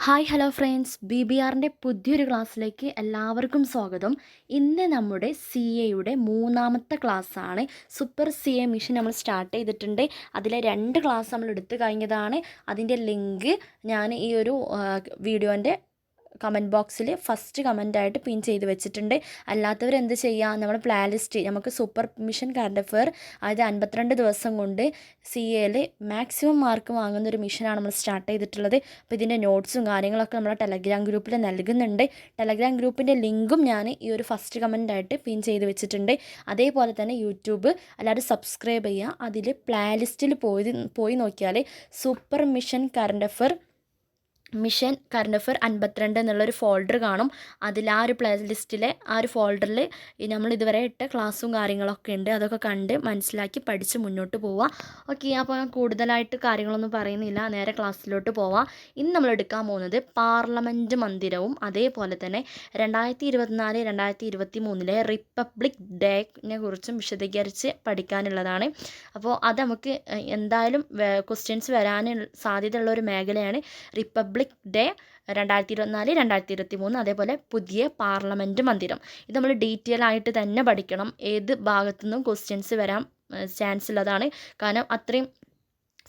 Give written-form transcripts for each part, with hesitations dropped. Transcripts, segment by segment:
Hello friends, BBRൻ്റെ പുതിയൊരു ക്ലാസ്സിലേക്ക് എല്ലാവർക്കും സ്വാഗതം. ഇന്ന് നമ്മുടെ CAയുടെ മൂന്നാമത്തെ ക്ലാസ്സാണ്. സൂപ്പർ CA മിഷൻ നമ്മൾ സ്റ്റാർട്ട് ചെയ്തിട്ടുണ്ട്. അതിലെ 2 ക്ലാസ് നമ്മൾ എടുത്തു കഴിഞ്ഞതാണ്. അതിൻ്റെ ലിങ്ക് ഞാൻ ഈ ഒരു വീഡിയോൻ്റെ കമൻറ്റ് ബോക്സിൽ ഫസ്റ്റ് കമൻറ്റായിട്ട് പിൻ ചെയ്ത് വെച്ചിട്ടുണ്ട്. അല്ലാത്തവർ എന്ത് ചെയ്യുക, നമ്മൾ പ്ലേലിസ്റ്റ് നമുക്ക് സൂപ്പർ മിഷൻ കറണ്ട് അഫെയർ അതായത് 52 ദിവസം കൊണ്ട് CAയിൽ മാക്സിമം മാർക്ക് വാങ്ങുന്ന ഒരു മിഷനാണ് നമ്മൾ സ്റ്റാർട്ട് ചെയ്തിട്ടുള്ളത്. അപ്പോൾ ഇതിൻ്റെ നോട്ട്സും കാര്യങ്ങളൊക്കെ നമ്മൾ ടെലഗ്രാം ഗ്രൂപ്പിൽ നൽകുന്നുണ്ട്. ടെലഗ്രാം ഗ്രൂപ്പിൻ്റെ ലിങ്കും ഞാൻ ഈ ഒരു ഫസ്റ്റ് കമൻറ്റായിട്ട് പിൻ ചെയ്ത് വെച്ചിട്ടുണ്ട്. അതേപോലെ തന്നെ യൂട്യൂബ് എല്ലാവരും സബ്സ്ക്രൈബ് ചെയ്യുക. അതിൽ പ്ലേലിസ്റ്റിൽ പോയി നോക്കിയാൽ സൂപ്പർ മിഷൻ കറണ്ട് അഫെയർ 52 എന്നുള്ളൊരു ഫോൾഡർ കാണും. അതിൽ ആ ഒരു പ്ലേലിസ്റ്റിലെ ആ ഒരു ഫോൾഡറിൽ നമ്മൾ ഇതുവരെ ഇട്ട ക്ലാസ്സും കാര്യങ്ങളൊക്കെ ഉണ്ട്. അതൊക്കെ കണ്ട് മനസ്സിലാക്കി പഠിച്ച് മുന്നോട്ട് പോവുക. ഓക്കെ, അപ്പോൾ ഞാൻ കൂടുതലായിട്ട് കാര്യങ്ങളൊന്നും പറയുന്നില്ല, നേരെ ക്ലാസ്സിലോട്ട് പോവാം. ഇന്ന് നമ്മൾ എടുക്കാൻ പോകുന്നത് പാർലമെൻറ്റ് മന്ദിരവും അതേപോലെ തന്നെ 2024-2023 റിപ്പബ്ലിക് ഡേനെ കുറിച്ചും വിശദീകരിച്ച് പഠിക്കാനുള്ളതാണ്. അപ്പോൾ അത് നമുക്ക് എന്തായാലും ക്വസ്റ്റ്യൻസ് വരാൻ സാധ്യതയുള്ള ഒരു മേഖലയാണ് റിപ്പബ്ലിക് ഡേ 2024-2023, അതേപോലെ പുതിയ പാർലമെൻറ്റ് മന്ദിരം. ഇത് നമ്മൾ ഡീറ്റെയിൽ ആയിട്ട് തന്നെ പഠിക്കണം. ഏത് ഭാഗത്തു നിന്നും ക്വസ്റ്റ്യൻസ് വരാൻ ചാൻസ് ഉള്ളതാണ്. കാരണം അത്രയും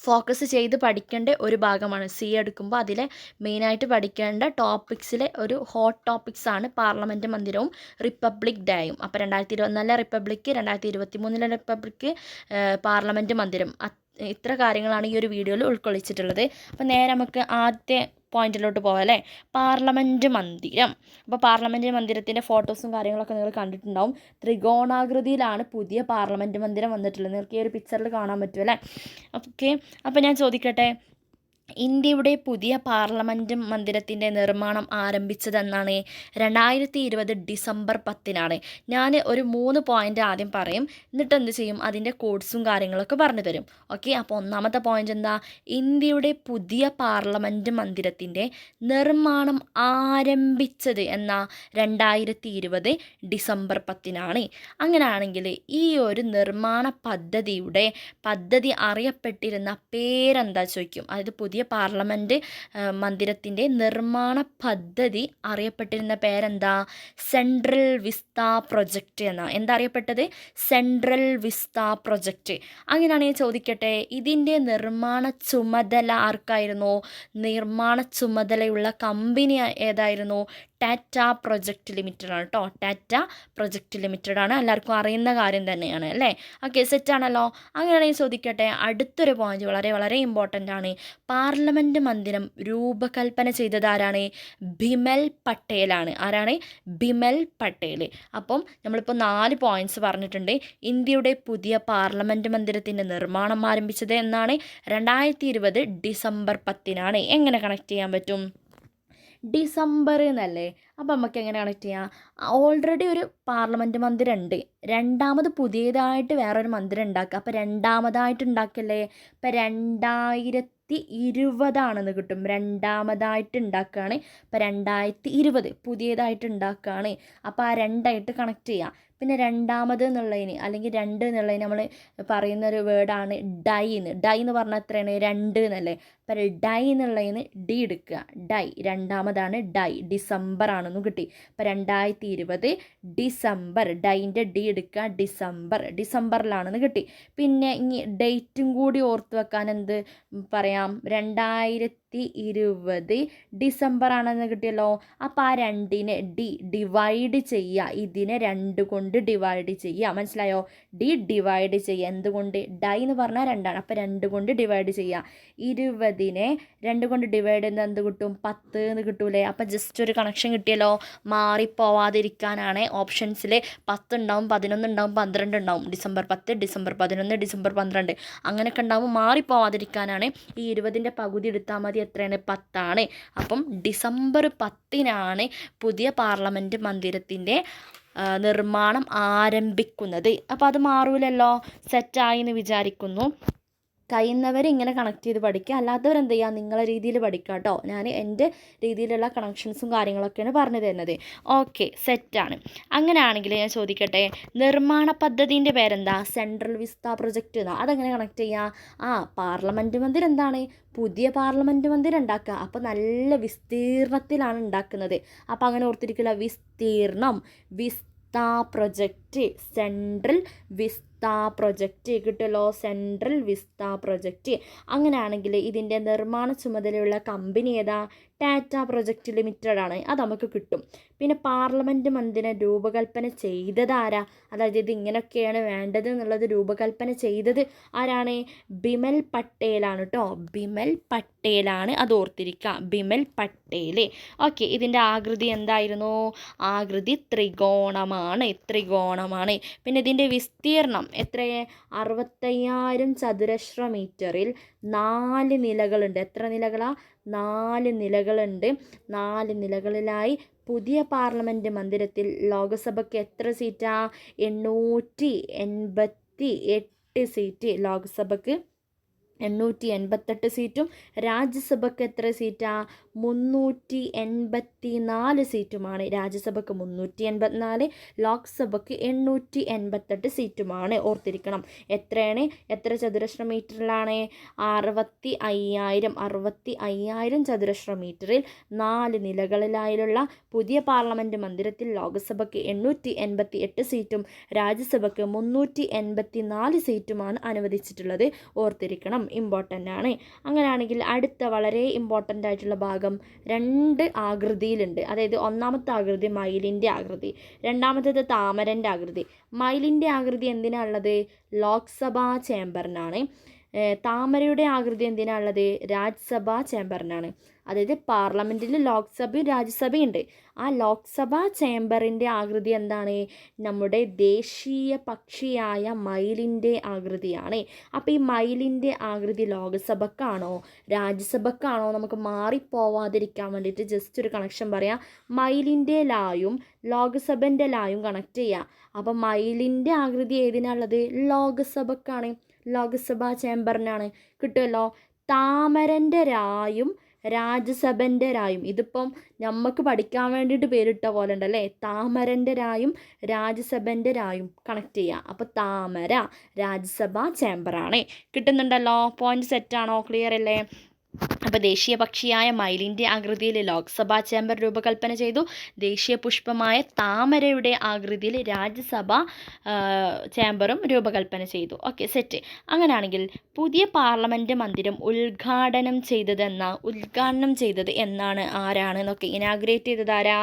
ഫോക്കസ് ചെയ്ത് പഠിക്കേണ്ട ഒരു ഭാഗമാണ്. എടുക്കുമ്പോൾ അതിലെ മെയിനായിട്ട് പഠിക്കേണ്ട ടോപ്പിക്സിലെ ഒരു ഹോട്ട് ടോപ്പിക്സാണ് പാർലമെൻറ്റ് മന്ദിരവും റിപ്പബ്ലിക് ഡേയും. അപ്പോൾ 2024 റിപ്പബ്ലിക്ക്, 2023 റിപ്പബ്ലിക്ക്, പാർലമെൻറ്റ് മന്ദിരം, ഇത്ര കാര്യങ്ങളാണ് ഈ ഒരു വീഡിയോയിൽ ഉൾക്കൊള്ളിച്ചിട്ടുള്ളത്. അപ്പോൾ നേരെ നമുക്ക് ആദ്യത്തെ പോയിന്റിലോട്ട് പോകാം അല്ലേ. പാർലമെൻറ്റ് മന്ദിരം. അപ്പോൾ പാർലമെൻറ്റ് മന്ദിരത്തിൻ്റെ ഫോട്ടോസും കാര്യങ്ങളൊക്കെ നിങ്ങൾ കണ്ടിട്ടുണ്ടാവും. ത്രികോണാകൃതിയിലാണ് പുതിയ പാർലമെൻറ്റ് മന്ദിരം വന്നിട്ടുള്ളത്. നിങ്ങൾക്ക് ഈ ഒരു പിക്ചറിൽ കാണാൻ പറ്റും അല്ലേ. ഓക്കെ, അപ്പോൾ ഞാൻ ചോദിക്കട്ടെ, ഇന്ത്യയുടെ പുതിയ പാർലമെൻറ്റ് മന്ദിരത്തിൻ്റെ നിർമ്മാണം ആരംഭിച്ചതെന്നാണ്? 2020 ഡിസംബർ 10 ഞാൻ ഒരു 3 പോയിൻ്റ് ആദ്യം പറയും, എന്നിട്ട് എന്ത് ചെയ്യും, അതിൻ്റെ കോഡ്സും കാര്യങ്ങളൊക്കെ പറഞ്ഞു തരും. ഓക്കെ, അപ്പോൾ ഒന്നാമത്തെ പോയിൻ്റ് എന്താ? ഇന്ത്യയുടെ പുതിയ പാർലമെൻറ്റ് മന്ദിരത്തിൻ്റെ നിർമ്മാണം ആരംഭിച്ചത് എന്നാ? 2020 ഡിസംബർ 10. അങ്ങനെയാണെങ്കിൽ ഈ ഒരു നിർമ്മാണ പദ്ധതി അറിയപ്പെട്ടിരുന്ന പേരെന്താ ചോദിക്കും. അതായത് പുതിയ പാർലമെൻറ്റ് മന്ദിരത്തിൻ്റെ നിർമ്മാണ പദ്ധതി അറിയപ്പെട്ടിരുന്ന പേരെന്താ? സെൻട്രൽ വിസ്ത പ്രൊജക്റ്റ് എന്നാണ്. എന്താ അറിയപ്പെട്ടത്? Central Vista project. അങ്ങനെയാണെങ്കിൽ ചോദിക്കട്ടെ, ഇതിൻ്റെ നിർമ്മാണ ചുമതല ആർക്കായിരുന്നു? നിർമ്മാണ ചുമതലയുള്ള കമ്പനി ഏതായിരുന്നു? ടാറ്റ പ്രൊജക്റ്റ് ലിമിറ്റഡ് ആണ് കേട്ടോ. ടാറ്റ പ്രൊജക്റ്റ് ലിമിറ്റഡ് ആണ്. എല്ലാവർക്കും അറിയുന്ന കാര്യം തന്നെയാണ് അല്ലേ. ഓക്കെ, സെറ്റാണല്ലോ. അങ്ങനെയാണെങ്കിൽ ചോദിക്കട്ടെ, അടുത്തൊരു പോയിന്റ് വളരെ വളരെ ഇമ്പോർട്ടൻ്റ് ആണ്. പാർലമെൻറ്റ് മന്ദിരം രൂപകൽപ്പന ചെയ്തത് ആരാണ്? ബിമൽ പട്ടേലാണ്. ആരാണ്? ബിമൽ പട്ടേൽ. അപ്പം നമ്മളിപ്പോൾ 4 പോയിന്റ്സ് പറഞ്ഞിട്ടുണ്ട്. ഇന്ത്യയുടെ പുതിയ പാർലമെൻറ്റ് മന്ദിരത്തിൻ്റെ നിർമ്മാണം ആരംഭിച്ചത് എന്നാണ്? 2020 ഡിസംബർ 10. എങ്ങനെ കണക്ട് ചെയ്യാൻ പറ്റും? ഡിസംബർ എന്നല്ലേ. അപ്പം നമുക്ക് എങ്ങനെ കണക്ട് ചെയ്യാം? ഓൾറെഡി ഒരു പാർലമെൻറ്റ് മന്ദിരം ഉണ്ട്, രണ്ടാമത് പുതിയതായിട്ട് വേറൊരു മന്ദിരം ഉണ്ടാക്കുക. അപ്പോൾ രണ്ടാമതായിട്ട് ഉണ്ടാക്കല്ലേ. ഇപ്പം 2020 കിട്ടും. രണ്ടാമതായിട്ട് ഉണ്ടാക്കുകയാണ്. ഇപ്പം 2020 പുതിയതായിട്ട് ഉണ്ടാക്കുകയാണ്. അപ്പോൾ ആ 2 കണക്ട് ചെയ്യാം. പിന്നെ രണ്ടാമത് എന്നുള്ളതിന് അല്ലെങ്കിൽ 2 എന്നുള്ളതിന് നമ്മൾ പറയുന്നൊരു വേർഡാണ് ഡൈ എന്ന് പറഞ്ഞാൽ എത്രയാണ്? 2 എന്നല്ലേ. അപ്പം ഡൈ എന്നുള്ളതിന് ഡി എടുക്കുക. ഡൈ രണ്ടാമതാണ്. ഡൈ ഡിസംബർ ആണെന്നും കിട്ടി. അപ്പം 2020 ഡിസംബർ, ഡൈൻ്റെ ഡി എടുക്കുക. ഡിസംബറിലാണെന്ന് കിട്ടി. പിന്നെ ഇനി ഡേറ്റും കൂടി ഓർത്ത് വെക്കാൻ എന്ത് പറയാം? 2020 ഡിസംബർ ആണെന്ന് കിട്ടിയല്ലോ. അപ്പോൾ ആ 2നെ ഡിവൈഡ് ചെയ്യുക. ഇതിനെ 2 കൊണ്ട് ഡിവൈഡ് ചെയ്യുക. മനസ്സിലായോ? ഡിവൈഡ് ചെയ്യുക. എന്തുകൊണ്ട്? ഡൈ എന്ന് പറഞ്ഞാൽ 2 ആണ്. അപ്പോൾ 2 കൊണ്ട് ഡിവൈഡ് ചെയ്യുക. 20നെ 2 കൊണ്ട് ഡിവൈഡ് ചെയ്യുന്നത് എന്ത് കിട്ടും? 10 എന്ന് കിട്ടൂലേ. അപ്പോൾ ജസ്റ്റ് ഒരു കണക്ഷൻ കിട്ടിയല്ലോ. മാറിപ്പോവാതിരിക്കാനാണ്. ഓപ്ഷൻസിൽ 10 ഉണ്ടാവും, 11 ഉണ്ടാവും, 12 ഉണ്ടാവും. ഡിസംബർ 10, ഡിസംബർ 11, ഡിസംബർ 12 അങ്ങനെയൊക്കെ ഉണ്ടാവും. മാറിപ്പോവാതിരിക്കാനാണ്. ഈ 20ൻ്റെ പകുതി എടുത്താൽ മതി. എത്രയാണ്? 10 ആണ്. അപ്പം ഡിസംബർ 10 പുതിയ പാർലമെൻറ്റ് മന്ദിരത്തിൻ്റെ നിർമ്മാണം ആരംഭിക്കുന്നത്. അപ്പോൾ അത് മാറൂലല്ലോ. സെറ്റായി എന്ന് വിചാരിക്കുന്നു. കഴിയുന്നവർ ഇങ്ങനെ കണക്ട് ചെയ്ത് പഠിക്കുക, അല്ലാത്തവർ എന്ത് ചെയ്യുക, നിങ്ങളെ രീതിയിൽ പഠിക്കുക കേട്ടോ. ഞാൻ എൻ്റെ രീതിയിലുള്ള കണക്ഷൻസും കാര്യങ്ങളൊക്കെയാണ് പറഞ്ഞു തരുന്നത്. ഓക്കെ, സെറ്റാണ്. അങ്ങനെയാണെങ്കിൽ ഞാൻ ചോദിക്കട്ടെ, നിർമ്മാണ പദ്ധതിൻ്റെ പേരെന്താ? സെൻട്രൽ വിസ്ത പ്രൊജക്റ്റ് എന്നാണ്. അതെങ്ങനെ കണക്ട് ചെയ്യുക? പാർലമെൻറ്റ് മന്ദിരം എന്താണ്? പുതിയ പാർലമെൻറ്റ് മന്ദിരം ഉണ്ടാക്കുക. അപ്പോൾ നല്ല വിസ്തീർണത്തിലാണ് ഉണ്ടാക്കുന്നത്. അപ്പോൾ അങ്ങനെ ഓർത്തിരിക്കില്ല, വിസ്തീർണം, Vista project, central Vista project കിട്ടുമല്ലോ, സെൻട്രൽ വിസ്ത പ്രൊജക്റ്റ്. അങ്ങനെയാണെങ്കിൽ ഇതിൻ്റെ നിർമ്മാണ ചുമതലയുള്ള കമ്പനി ഏതാ? ടാറ്റ പ്രൊജക്റ്റ് ലിമിറ്റഡ് ആണ്. അത് നമുക്ക് കിട്ടും. പിന്നെ പാർലമെൻറ്റ് മന്ദിരം രൂപകൽപ്പന ചെയ്തത് ആരാ? അതായത് ഇത് ഇങ്ങനെയൊക്കെയാണ് വേണ്ടത് എന്നുള്ളത് രൂപകൽപ്പന ചെയ്തത് ആരാണ്? ബിമൽ പട്ടേലാണ് കേട്ടോ, ബിമൽ പട്ടേലാണ്. അത് ഓർത്തിരിക്കുക, ബിമൽ പട്ടേൽ. ഓക്കെ, ഇതിൻ്റെ ആകൃതി എന്തായിരുന്നു? ആകൃതി ത്രികോണമാണ്, ത്രികോണമാണ്. പിന്നെ ഇതിൻ്റെ വിസ്തീർണം എത്രയേ? 65,000 ചതുരശ്ര മീറ്ററിൽ 4 നിലകളുണ്ട്. എത്ര നിലകളാ? 4 നിലകളുണ്ട്. 4 നിലകളിലായി പുതിയ പാർലമെൻറ്റ് മന്ദിരത്തിൽ ലോകസഭയ്ക്ക് എത്ര സീറ്റാ? 888 സീറ്റ്. ലോക്സഭയ്ക്ക് 888 സീറ്റും രാജ്യസഭയ്ക്ക് എത്ര സീറ്റാ? 384 സീറ്റുമാണ്. രാജ്യസഭയ്ക്ക് 384, ലോക്സഭയ്ക്ക് 888 സീറ്റുമാണ്. ഓർത്തിരിക്കണം. എത്രയാണ്? എത്ര ചതുരശ്ര മീറ്ററിലാണ്? 65,000 ചതുരശ്ര മീറ്ററിൽ 4 നിലകളിലായുള്ള പുതിയ പാർലമെൻറ്റ് മന്ദിരത്തിൽ ലോക്സഭയ്ക്ക് 888 സീറ്റും രാജ്യസഭയ്ക്ക് 384 സീറ്റുമാണ് അനുവദിച്ചിട്ടുള്ളത്. ഓർത്തിരിക്കണം, ഇമ്പോർട്ടൻ്റ് ആണ്. അങ്ങനെയാണെങ്കിൽ അടുത്ത വളരെ ഇമ്പോർട്ടൻ്റ് ആയിട്ടുള്ള ഭാഗം 2 ആകൃതിയിലുണ്ട്. അതായത് ഒന്നാമത്തെ ആകൃതി മയിലിൻ്റെ ആകൃതി, രണ്ടാമത്തേത് താമരൻ്റെ ആകൃതി. മയിലിൻ്റെ ആകൃതി എന്തിനാണുള്ളത്? ലോക്സഭാ ചേംബറിനാണ്. താമരയുടെ ആകൃതി എന്തിനാണുള്ളത്? രാജ്യസഭാ ചേംബറിനാണ്. അതായത് പാർലമെൻറ്റിൽ ലോക്സഭയും രാജ്യസഭയും ഉണ്ട്. ആ ലോക്സഭാ ചേംബറിൻ്റെ ആകൃതി എന്താണ്? നമ്മുടെ ദേശീയ പക്ഷിയായ മയിലിൻ്റെ ആകൃതിയാണ്. അപ്പോൾ ഈ മയിലിൻ്റെ ആകൃതി ലോക്സഭക്കാണോ രാജ്യസഭക്കാണോ നമുക്ക് മാറിപ്പോവാതിരിക്കാൻ വേണ്ടിയിട്ട് ജസ്റ്റ് ഒരു കണക്ഷൻ പറയാം. മയിലിൻ്റെ ലായും ലോക്സഭൻ്റെ ലായും കണക്ട് ചെയ്യുക. അപ്പോൾ മയിലിൻ്റെ ആകൃതി ഏതിനാണുള്ളത്? ലോക്സഭക്കാണ്, ലോക്സഭാ ചേംബറിനാണ്. കിട്ടുമല്ലോ. താമരൻ്റെ രായും രാജ്യസഭൻ്റെ രായും, ഇതിപ്പം നമുക്ക് പഠിക്കാൻ വേണ്ടിയിട്ട് പേരിട്ട പോലെ ഉണ്ടല്ലേ. താമരൻ്റെ രായും രാജ്യസഭൻ്റെ രായും കണക്ട് ചെയ്യുക. അപ്പോൾ താമര രാജ്യസഭാ ചേംബറാണ്. കിട്ടുന്നുണ്ടല്ലോ. പോയിന്റ് സെറ്റാണോ? ക്ലിയർ അല്ലേ? അപ്പോൾ ദേശീയ പക്ഷിയായ മയിലിൻ്റെ ആകൃതിയിൽ ലോക്സഭാ ചേംബർ രൂപകൽപ്പന ചെയ്തു. ദേശീയ പുഷ്പമായ താമരയുടെ ആകൃതിയിൽ രാജ്യസഭാ ചേംബറും രൂപകൽപ്പന ചെയ്തു. Okay, set. അങ്ങനെയാണെങ്കിൽ പുതിയ പാർലമെൻറ്റ് മന്ദിരം ഉദ്ഘാടനം ചെയ്തത് എന്നാണ്? ആരാണ് എന്നൊക്കെ ഇനാഗ്രേറ്റ് ചെയ്തത് ആരാ?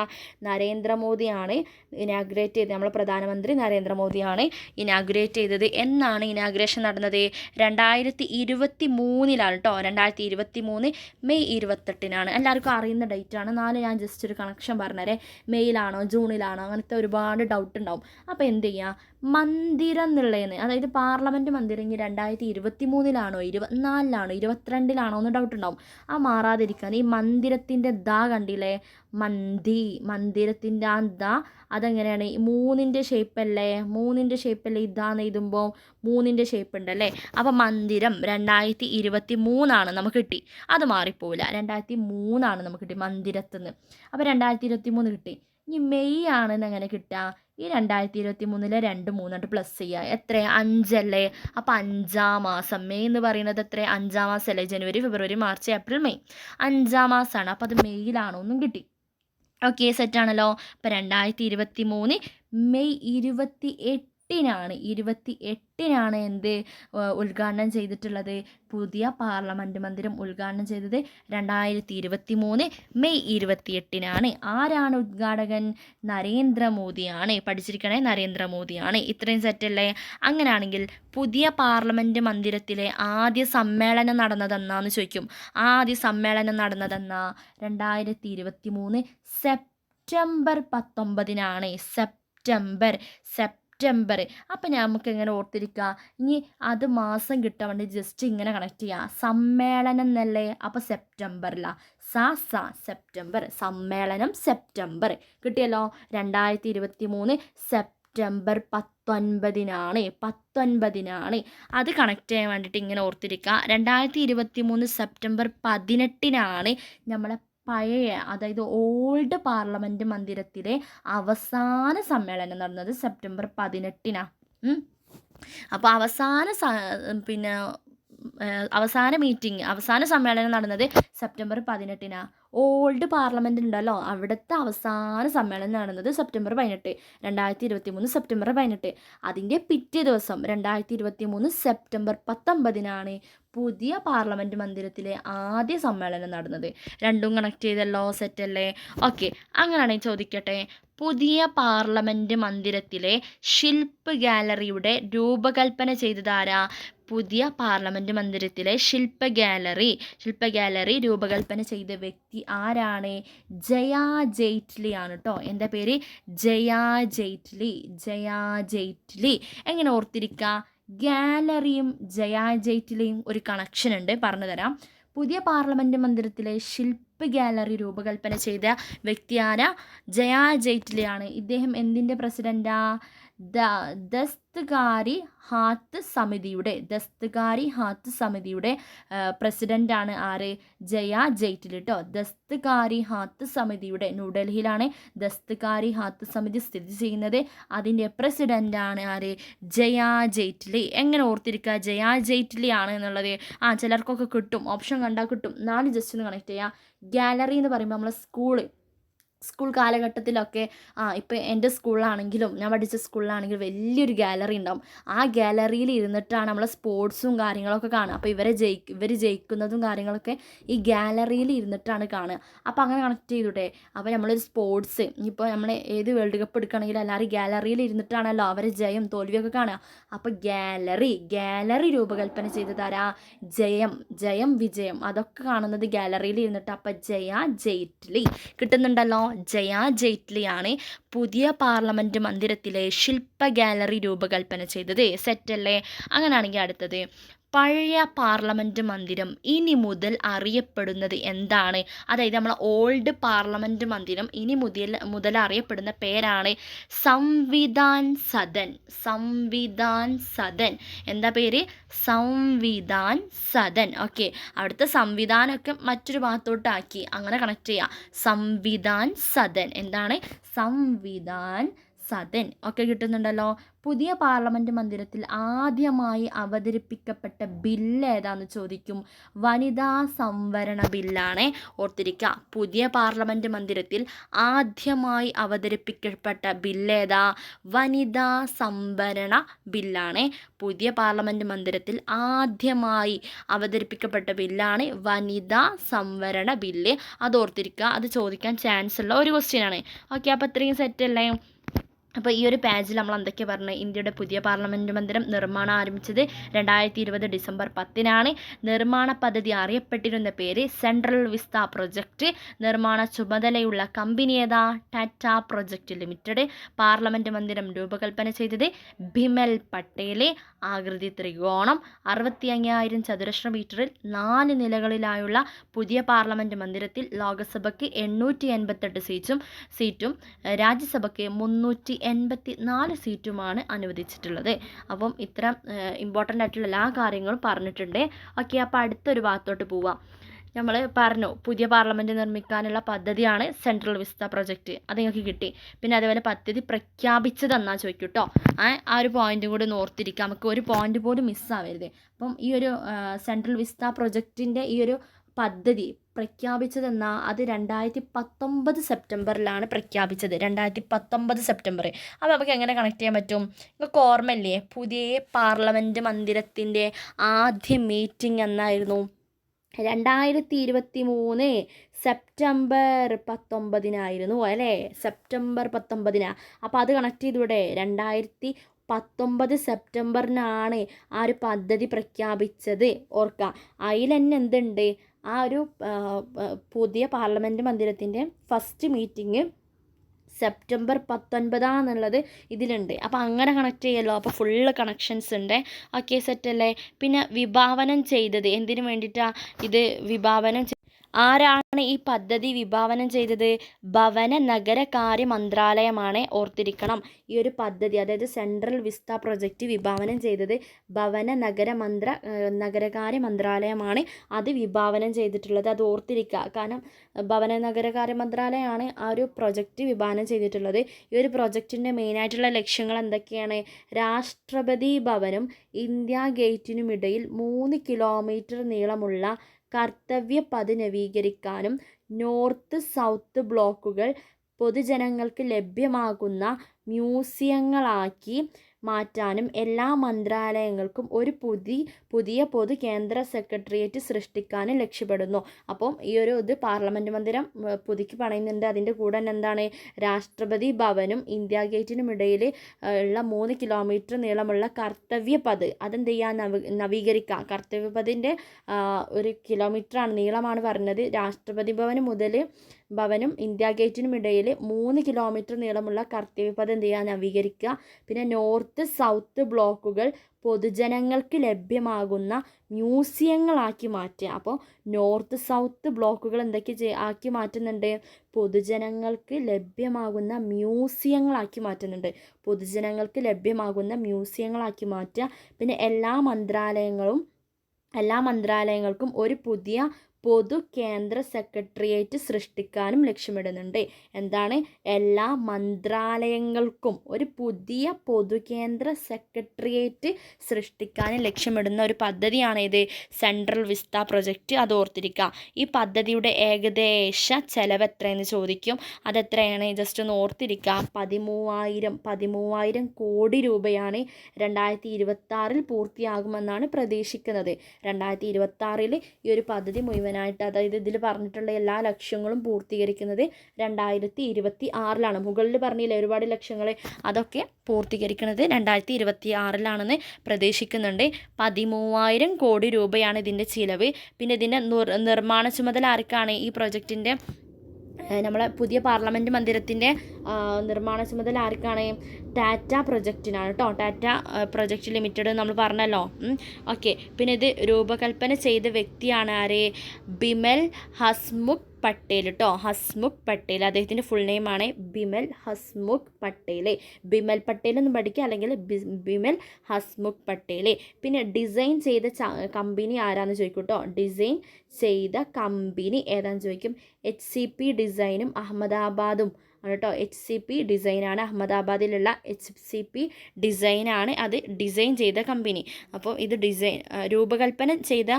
നരേന്ദ്രമോദിയാണ് ഇനാഗ്രേറ്റ് ചെയ്തത്. നമ്മളെ പ്രധാനമന്ത്രി നരേന്ദ്രമോദിയാണ് ഇനാഗ്രേറ്റ് ചെയ്തത്. എന്നാണ് ഇനാഗ്രേഷൻ നടന്നത്? 2023 കേട്ടോ. 2023 മെയ് 28 എല്ലാവർക്കും അറിയുന്ന ഡേറ്റാണ്. ഞാൻ ജസ്റ്റ് ഒരു കണക്ഷൻ പറഞ്ഞുതരേ. മെയ്യിലാണോ ജൂണിലാണോ അങ്ങനത്തെ ഒരുപാട് ഡൗട്ട് ഉണ്ടാവും. അപ്പോൾ എന്ത് ചെയ്യുക? മന്ദിരം എന്നുള്ളതെന്ന്, അതായത് പാർലമെൻറ്റ് മന്ദിരം ഇനി 2023 24 22 എന്ന് ഡൗട്ട് ഉണ്ടാവും. ആ മാറാതിരിക്കാൻ ഈ മന്ദിരത്തിൻ്റെ കണ്ടില്ലേ? മന്ദിരത്തിൻ്റെ അതെങ്ങനെയാണ്? 3ൻ്റെ ഷേപ്പല്ലേ? 3ൻ്റെ ഷേപ്പല്ലേ ഇതാന്ന് എഴുതുമ്പോൾ 3ൻ്റെ ഷേപ്പ് ഉണ്ടല്ലേ. അപ്പോൾ മന്ദിരം 2023 നമുക്ക് കിട്ടി. അത് മാറിപ്പോവില്ല. 2003 നമുക്ക് കിട്ടി മന്ദിരത്തുനിന്ന്. അപ്പോൾ 2023 കിട്ടി. ഇനി മെയ് ആണെന്ന് എങ്ങനെ കിട്ടുക? ഈ 2023 2 3 പ്ലസ് ചെയ്യുക. എത്ര? 5 അല്ലേ? അപ്പോൾ 5-ാം മാസം. മെയ് എന്ന് പറയുന്നത് എത്ര? 5-ാം മാസം അല്ലേ? ജനുവരി, ഫെബ്രുവരി, മാർച്ച്, ഏപ്രിൽ, മെയ്. 5-ാം മാസമാണ്. അപ്പോൾ അത് മെയ്യിലാണോ എന്നും കിട്ടി. ഓക്കെ, സെറ്റാണല്ലോ. അപ്പോൾ 2023 മെയ് 28 എന്ത് ഉദ്ഘാടനം ചെയ്തിട്ടുള്ളത്? പുതിയ പാർലമെൻറ്റ് മന്ദിരം ഉദ്ഘാടനം ചെയ്തത് 2023 മെയ് 28 ആരാണ് ഉദ്ഘാടകൻ? നരേന്ദ്രമോദിയാണ്. പഠിച്ചിരിക്കണേ, നരേന്ദ്രമോദിയാണ്. ഇത്രയും സെറ്റല്ലേ? അങ്ങനെയാണെങ്കിൽ പുതിയ പാർലമെൻറ്റ് മന്ദിരത്തിലെ ആദ്യ സമ്മേളനം നടന്നതെന്നാന്ന് ചോദിക്കും. ആദ്യ സമ്മേളനം നടന്നതെന്നാ? 2023 സെപ്റ്റംബർ 19. സെപ്റ്റംബർ. അപ്പം നമുക്ക് എങ്ങനെ ഓർത്തിരിക്കുക? ഇനി അത് മാസം കിട്ടാൻ വേണ്ടി ജസ്റ്റ് ഇങ്ങനെ കണക്ട് ചെയ്യുക. സമ്മേളനം എന്നല്ലേ? അപ്പോൾ സെപ്റ്റംബറിലാണ്. സെപ്റ്റംബർ. സമ്മേളനം സെപ്റ്റംബർ. കിട്ടിയല്ലോ. 2023 സെപ്റ്റംബർ സെപ്റ്റംബർ 19 അത് കണക്ട് ചെയ്യാൻ വേണ്ടിയിട്ട് ഇങ്ങനെ ഓർത്തിരിക്കുക. 2023 സെപ്റ്റംബർ 18 നമ്മളെ പഴയ, അതായത് ഓൾഡ് പാർലമെൻറ്റ് മന്ദിരത്തിലെ അവസാന സമ്മേളനം നടന്നത് സെപ്റ്റംബർ 18. അപ്പോൾ അവസാന സമ്മേളനം നടന്നത് സെപ്റ്റംബർ 18. ഓൾഡ് പാർലമെൻറ്റ് ഉണ്ടല്ലോ, അവിടുത്തെ അവസാന സമ്മേളനം നടന്നത് സെപ്റ്റംബർ 18, 2023 സെപ്റ്റംബർ 18. അതിൻ്റെ പിറ്റേ ദിവസം 2023 സെപ്റ്റംബർ 19 പുതിയ പാർലമെൻറ്റ് മന്ദിരത്തിലെ ആദ്യ സമ്മേളനം നടന്നത്. രണ്ടും കണക്ട് ചെയ്തല്ലോ, സെറ്റല്ലേ? ഓക്കെ, അങ്ങനെയാണെങ്കിൽ ചോദിക്കട്ടെ, പുതിയ പാർലമെൻറ്റ് മന്ദിരത്തിലെ ശില്പ ഗാലറിയുടെ രൂപകൽപ്പന ചെയ്തതാരാ? പുതിയ പാർലമെൻറ്റ് മന്ദിരത്തിലെ ശില്പ ഗാലറി രൂപകൽപ്പന ചെയ്ത വ്യക്തി ആരാണ്? ജയാ ജെയ്റ്റ്ലി ആണ് കേട്ടോ. എന്താ പേര്? ജയാ ജെയ്റ്റ്ലി. എങ്ങനെ ഓർത്തിരിക്കുക? ഗാലറിയും ജയാ ജെയ്റ്റ്ലിയും ഒരു കണക്ഷൻ ഉണ്ട്, പറഞ്ഞു തരാം. പുതിയ പാർലമെൻറ്റ് മന്ദിരത്തിലെ ശില്പ ഗാലറി രൂപകൽപ്പന ചെയ്ത വ്യക്തി ആരാ? ജയാ ജെയ്റ്റ്ലിയാണ്. ഇദ്ദേഹം എന്തിൻ്റെ പ്രസിഡൻ്റാ? ദസ്ത്കാരി ഹാത്ത് സമിതിയുടെ പ്രസിഡൻ്റാണ് ആര്? ജയാ ജെയ്റ്റ്ലി കേട്ടോ. ദസ്ത്കാരി ഹാത്ത് സമിതിയുടെ, ന്യൂഡൽഹിയിലാണ് ദസ്ത്കാരി ഹാത്ത് സമിതി സ്ഥിതി ചെയ്യുന്നത്. അതിൻ്റെ പ്രസിഡൻ്റാണ് ആര്? ജയാ ജെയ്റ്റ്ലി. എങ്ങനെ ഓർത്തിരിക്കുക ജയാ ജെയ്റ്റ്ലി ആണ് എന്നുള്ളത്? ചിലർക്കൊക്കെ കിട്ടും, ഓപ്ഷൻ കണ്ടാൽ കിട്ടും. 4 ജസ്റ്റ് ഒന്ന് കണക്ട് ചെയ്യുക. ഗാലറി എന്ന് പറയുമ്പോൾ നമ്മൾ സ്കൂൾ കാലഘട്ടത്തിലൊക്കെ ഇപ്പോൾ എൻ്റെ സ്കൂളിലാണെങ്കിലും ഞാൻ പഠിച്ച സ്കൂളിലാണെങ്കിലും വലിയൊരു ഗാലറി ഉണ്ടാവും. ആ ഗാലറിയിൽ ഇരുന്നിട്ടാണ് നമ്മൾ സ്പോർട്സും കാര്യങ്ങളൊക്കെ കാണുക. അപ്പോൾ ഇവർ ജയിക്കുന്നതും കാര്യങ്ങളൊക്കെ ഈ ഗാലറിയിൽ ഇരുന്നിട്ടാണ് കാണുക. അപ്പോൾ അങ്ങനെ കണക്ട് ചെയ്തൂടെ? അപ്പോൾ നമ്മളൊരു സ്പോർട്സ്, ഇപ്പോൾ നമ്മൾ ഏത് വേൾഡ് കപ്പ് എടുക്കുകയാണെങ്കിലും എല്ലാവരും ഗാലറിയിൽ ഇരുന്നിട്ടാണല്ലോ അവരെ ജയം തോൽവിയൊക്കെ കാണുക. അപ്പോൾ ഗാലറി രൂപകൽപ്പന ചെയ്തതാരാ? വിജയം അതൊക്കെ കാണുന്നത് ഗാലറിയിൽ ഇരുന്നിട്ട്. അപ്പോൾ ജയാ ജെയ്റ്റ്ലി കിട്ടുന്നുണ്ടല്ലോ. ജയാ ജെയ്റ്റ്ലിയാണ് പുതിയ പാർലമെൻറ്റ് മന്ദിരത്തിലെ ശില്പ ഗാലറി രൂപകൽപ്പന ചെയ്തത്. സെറ്റല്ലേ? അങ്ങനെയാണെങ്കിൽ അടുത്തത്, പഴയ പാർലമെൻറ്റ് മന്ദിരം ഇനി മുതൽ അറിയപ്പെടുന്നത് എന്താണ്? അതായത് നമ്മൾ ഓൾഡ് പാർലമെൻറ്റ് മന്ദിരം ഇനി മുതൽ അറിയപ്പെടുന്ന പേരാണ് സംവിധാൻ സദൻ. എന്താ പേര്? സംവിധാൻ സദൻ. ഓക്കെ, അവിടുത്തെ സംവിധാനമൊക്കെ മറ്റൊരു ഭാഗത്തോട്ടാക്കി അങ്ങനെ കണക്ട് ചെയ്യുക. സംവിധാൻ സദൻ. എന്താണ്? സംവിധാൻ സദൻ. ഒക്കെ കിട്ടുന്നുണ്ടല്ലോ. പുതിയ പാർലമെൻറ്റ് മന്ദിരത്തിൽ ആദ്യമായി അവതരിപ്പിക്കപ്പെട്ട ബില്ല് ഏതാന്ന് ചോദിക്കും. വനിതാ സംവരണ ബില്ലാണ്. ഓർത്തിരിക്കുക, പുതിയ പാർലമെൻറ്റ് മന്ദിരത്തിൽ ആദ്യമായി അവതരിപ്പിക്കപ്പെട്ട ബില്ല് ഏതാ? വനിതാ സംവരണ ബില്ലാണ്. പുതിയ പാർലമെൻറ്റ് മന്ദിരത്തിൽ ആദ്യമായി അവതരിപ്പിക്കപ്പെട്ട ബില്ലാണ് വനിതാ സംവരണ ബില്ല്. അത് ഓർത്തിരിക്കുക, അത് ചോദിക്കാൻ ചാൻസ് ഉള്ള ഒരു ക്വസ്റ്റ്യനാണ്. ഓക്കെ, അപ്പോൾ ഇത്രയും സെറ്റല്ലേ? അപ്പോൾ ഈ ഒരു പേജിൽ നമ്മൾ എന്തൊക്കെയാണ് പറഞ്ഞത്? ഇന്ത്യയുടെ പുതിയ പാർലമെൻറ്റ് മന്ദിരം നിർമ്മാണം ആരംഭിച്ചത് 2020 ഡിസംബർ 10. നിർമ്മാണ പദ്ധതി അറിയപ്പെട്ടിരുന്ന പേര് സെൻട്രൽ വിസ്ത പ്രൊജക്റ്റ്. നിർമ്മാണ ചുമതലയുള്ള കമ്പനി ഏതാ? Tata project limited. പാർലമെൻറ്റ് മന്ദിരം രൂപകൽപ്പന ചെയ്തത് ബിമൽ പട്ടേൽ. ആകൃതി ത്രികോണം. 65,000 ചതുരശ്ര മീറ്ററിൽ 4 നിലകളിലായുള്ള പുതിയ പാർലമെൻറ്റ് മന്ദിരത്തിൽ ലോകസഭയ്ക്ക് 888 സീറ്റും രാജ്യസഭയ്ക്ക് 384 സീറ്റുമാണ് അനുവദിച്ചിട്ടുള്ളത്. അപ്പം ഇത്ര ഇമ്പോർട്ടൻ്റ് ആയിട്ടുള്ള എല്ലാ കാര്യങ്ങളും പറഞ്ഞിട്ടുണ്ട്. ഓക്കെ, അപ്പോൾ അടുത്തൊരു ഭാഗത്തോട്ട് പോവാം. നമ്മൾ പറഞ്ഞു പുതിയ പാർലമെൻറ്റ് നിർമ്മിക്കാനുള്ള പദ്ധതിയാണ് സെൻട്രൽ വിസ്ത പ്രൊജക്റ്റ്. അത് നിങ്ങൾക്ക് കിട്ടി. പിന്നെ അതേപോലെ പദ്ധതി പ്രഖ്യാപിച്ചതെന്നാ ചോദിക്കും കേട്ടോ. ആ ഒരു പോയിൻറ്റും കൂടി ഓർത്തിരിക്കാം, നമുക്ക് ഒരു പോയിൻ്റ് പോലും മിസ്സാവരുത്. അപ്പം ഈ ഒരു സെൻട്രൽ വിസ്ത പ്രൊജക്റ്റിൻ്റെ ഈ ഒരു പദ്ധതി പ്രഖ്യാപിച്ചതെന്നാ? അത് 2019 സെപ്റ്റംബറിലാണ് പ്രഖ്യാപിച്ചത്. 2019 സെപ്റ്റംബർ. അപ്പോൾ നമുക്ക് എങ്ങനെ കണക്ട് ചെയ്യാൻ പറ്റും? നിങ്ങൾക്ക് ഓർമ്മയില്ലേ, പുതിയ പാർലമെൻറ്റ് മന്ദിരത്തിൻ്റെ ആദ്യ മീറ്റിംഗ് എന്നായിരുന്നു? 2023 സെപ്റ്റംബർ 19 അല്ലേ? സെപ്റ്റംബർ 19. അപ്പോൾ അത് കണക്ട് ചെയ്തൂടെ? 2019 സെപ്റ്റംബറിനാണ് ആ ഒരു പദ്ധതി പ്രഖ്യാപിച്ചത്. ഓർക്കുക, അതിൽ തന്നെ എന്തുണ്ട്? ആ ഒരു പുതിയ പാർലമെൻറ്റ് മന്ദിരത്തിൻ്റെ ഫസ്റ്റ് മീറ്റിംഗ് സെപ്റ്റംബർ 19 എന്നുള്ളത് ഇതിലുണ്ട്. അപ്പോൾ അങ്ങനെ കണക്ട് ചെയ്യല്ലോ. അപ്പോൾ ഫുള്ള് കണക്ഷൻസ് ഉണ്ട്. ഓക്കെ, സെറ്റല്ലേ? പിന്നെ വിഭാവനം ചെയ്തത് എന്തിനു വേണ്ടിയിട്ടാണ് ഇത് വിഭാവനം ആരാണ് ഈ പദ്ധതി വിഭാവനം ചെയ്തത്? ഭവന നഗരകാര്യ മന്ത്രാലയമാണ്. ഓർത്തിരിക്കണം. ഈ ഒരു പദ്ധതി, അതായത് സെൻട്രൽ വിസ്ത പ്രൊജക്റ്റ് വിഭാവനം ചെയ്തത് ഭവന നഗരകാര്യ മന്ത്രാലയമാണ് അത് വിഭാവനം ചെയ്തിട്ടുള്ളത്. അത് ഓർത്തിരിക്കുക. കാരണം ഭവന നഗരകാര്യ മന്ത്രാലയമാണ് ആ ഒരു പ്രൊജക്റ്റ് വിഭാവനം ചെയ്തിട്ടുള്ളത്. ഈ ഒരു പ്രൊജക്റ്റിൻ്റെ മെയിനായിട്ടുള്ള ലക്ഷ്യങ്ങൾ എന്തൊക്കെയാണ്? രാഷ്ട്രപതി ഭവനും ഇന്ത്യ ഗേറ്റിനുമിടയിൽ 3 കിലോമീറ്റർ നീളമുള്ള കർത്തവ്യപഥ് നവീകരിക്കാനും നോർത്ത് സൗത്ത് ബ്ലോക്കുകൾ പൊതുജനങ്ങൾക്ക് ലഭ്യമാകുന്ന മ്യൂസിയങ്ങളാക്കി മാറ്റാനും എല്ലാ മന്ത്രാലയങ്ങൾക്കും ഒരു പുതിയ പൊതു കേന്ദ്ര സെക്രട്ടേറിയറ്റ് സൃഷ്ടിക്കാനും ലക്ഷ്യപ്പെടുന്നു. അപ്പം ഈ ഒരു ഇത് പാർലമെൻറ്റ് മന്ദിരം പുതുക്കി പണിയുന്നുണ്ട്. അതിൻ്റെ കൂടെ തന്നെ എന്താണ്? രാഷ്ട്രപതി ഭവനും ഇന്ത്യ ഗേറ്റിനും ഇടയിൽ ഉള്ള 3 കിലോമീറ്റർ നീളമുള്ള കർത്തവ്യപഥ് അതെന്ത് ചെയ്യാൻ നവീകരിക്കുക. കർത്തവ്യപഥിൻ്റെ 1 കിലോമീറ്ററാണ് നീളമാണ് പറഞ്ഞത്. രാഷ്ട്രപതി ഭവനും ഇന്ത്യ ഗേറ്റിനും ഇടയിൽ 3 കിലോമീറ്റർ നീളമുള്ള കർത്തവ്യപഥ് എന്ത് ചെയ്യുക? നവീകരിക്കുക. പിന്നെ നോർത്ത് സൗത്ത് ബ്ലോക്കുകൾ പൊതുജനങ്ങൾക്ക് ലഭ്യമാകുന്ന മ്യൂസിയങ്ങളാക്കി മാറ്റുക. അപ്പോൾ നോർത്ത് സൗത്ത് ബ്ലോക്കുകൾ എന്തൊക്കെ ആക്കി മാറ്റുന്നുണ്ട്? പൊതുജനങ്ങൾക്ക് ലഭ്യമാകുന്ന മ്യൂസിയങ്ങളാക്കി മാറ്റുന്നുണ്ട്. പൊതുജനങ്ങൾക്ക് ലഭ്യമാകുന്ന മ്യൂസിയങ്ങളാക്കി മാറ്റുക. പിന്നെ എല്ലാ മന്ത്രാലയങ്ങൾക്കും ഒരു പുതിയ പൊതു കേന്ദ്ര സെക്രട്ടേറിയറ്റ് സൃഷ്ടിക്കാനും ലക്ഷ്യമിടുന്നുണ്ട്. എന്താണ്? എല്ലാ മന്ത്രാലയങ്ങൾക്കും ഒരു പുതിയ പൊതു കേന്ദ്ര സെക്രട്ടേറിയറ്റ് സൃഷ്ടിക്കാനും ലക്ഷ്യമിടുന്ന ഒരു പദ്ധതിയാണ് ഇത് സെൻട്രൽ വിസ്ത പ്രൊജക്റ്റ്. അത് ഓർത്തിരിക്കുക. ഈ പദ്ധതിയുടെ ഏകദേശ ചെലവ് എത്രയെന്ന് ചോദിക്കും. അതെത്രയാണ്? ജസ്റ്റ് ഒന്ന് ഓർത്തിരിക്കുക. 13,000 കോടി രൂപയാണ് 2026 പൂർത്തിയാകുമെന്നാണ് പ്രതീക്ഷിക്കുന്നത്. 2026 ഈ ഒരു പദ്ധതി മുഴുവനായിട്ട്, അതായത് ഇതിൽ പറഞ്ഞിട്ടുള്ള എല്ലാ ലക്ഷ്യങ്ങളും പൂർത്തീകരിക്കുന്നത് 2026 മുകളിൽ പറഞ്ഞില്ലേ ഒരുപാട് ലക്ഷ്യങ്ങൾ, അതൊക്കെ പൂർത്തീകരിക്കുന്നത് 2026 പ്രതീക്ഷിക്കുന്നുണ്ട്. 13,000 കോടി രൂപയാണ് ഇതിൻ്റെ ചിലവ്. പിന്നെ ഇതിൻ്റെ നിർമ്മാണ ചുമതല ആർക്കാണ്? ഈ പ്രൊജക്റ്റിൻ്റെ നമ്മളെ പുതിയ പാർലമെൻറ്റ് മന്ദിരത്തിൻ്റെ നിർമ്മാണ ചുമതല ആർക്കാണ്? ടാറ്റ പ്രൊജക്റ്റിനാണ് കേട്ടോ. ടാറ്റ പ്രൊജക്റ്റ് ലിമിറ്റഡ് നമ്മൾ പറഞ്ഞല്ലോ. ഓക്കെ. പിന്നെ ഇത് രൂപകൽപ്പന ചെയ്ത വ്യക്തിയാണ് ആര്? ബിമൽ ഹസ്മുഖ് പട്ടേൽ കേട്ടോ. ഹസ്മുഖ് പട്ടേൽ, അദ്ദേഹത്തിൻ്റെ ഫുൾ നെയിമാണ് ബിമൽ ഹസ്മുഖ് പട്ടേൽ. ബിമൽ പട്ടേൽ എന്ന് പഠിക്കുക, അല്ലെങ്കിൽ ബിമൽ ഹസ്മുഖ് പട്ടേൽ. പിന്നെ ഡിസൈൻ ചെയ്ത കമ്പനി ആരാന്ന് ചോദിക്കും കേട്ടോ. ഡിസൈൻ ചെയ്ത കമ്പനി ഏതാണെന്ന് ചോദിക്കും. HCP ഡിസൈനും അഹമ്മദാബാദും ആണ് കേട്ടോ. HCP ഡിസൈനാണ്, അഹമ്മദാബാദിലുള്ള HCP ഡിസൈനാണ് അത് ഡിസൈൻ ചെയ്ത കമ്പനി. അപ്പോൾ ഇത് രൂപകൽപ്പന ചെയ്ത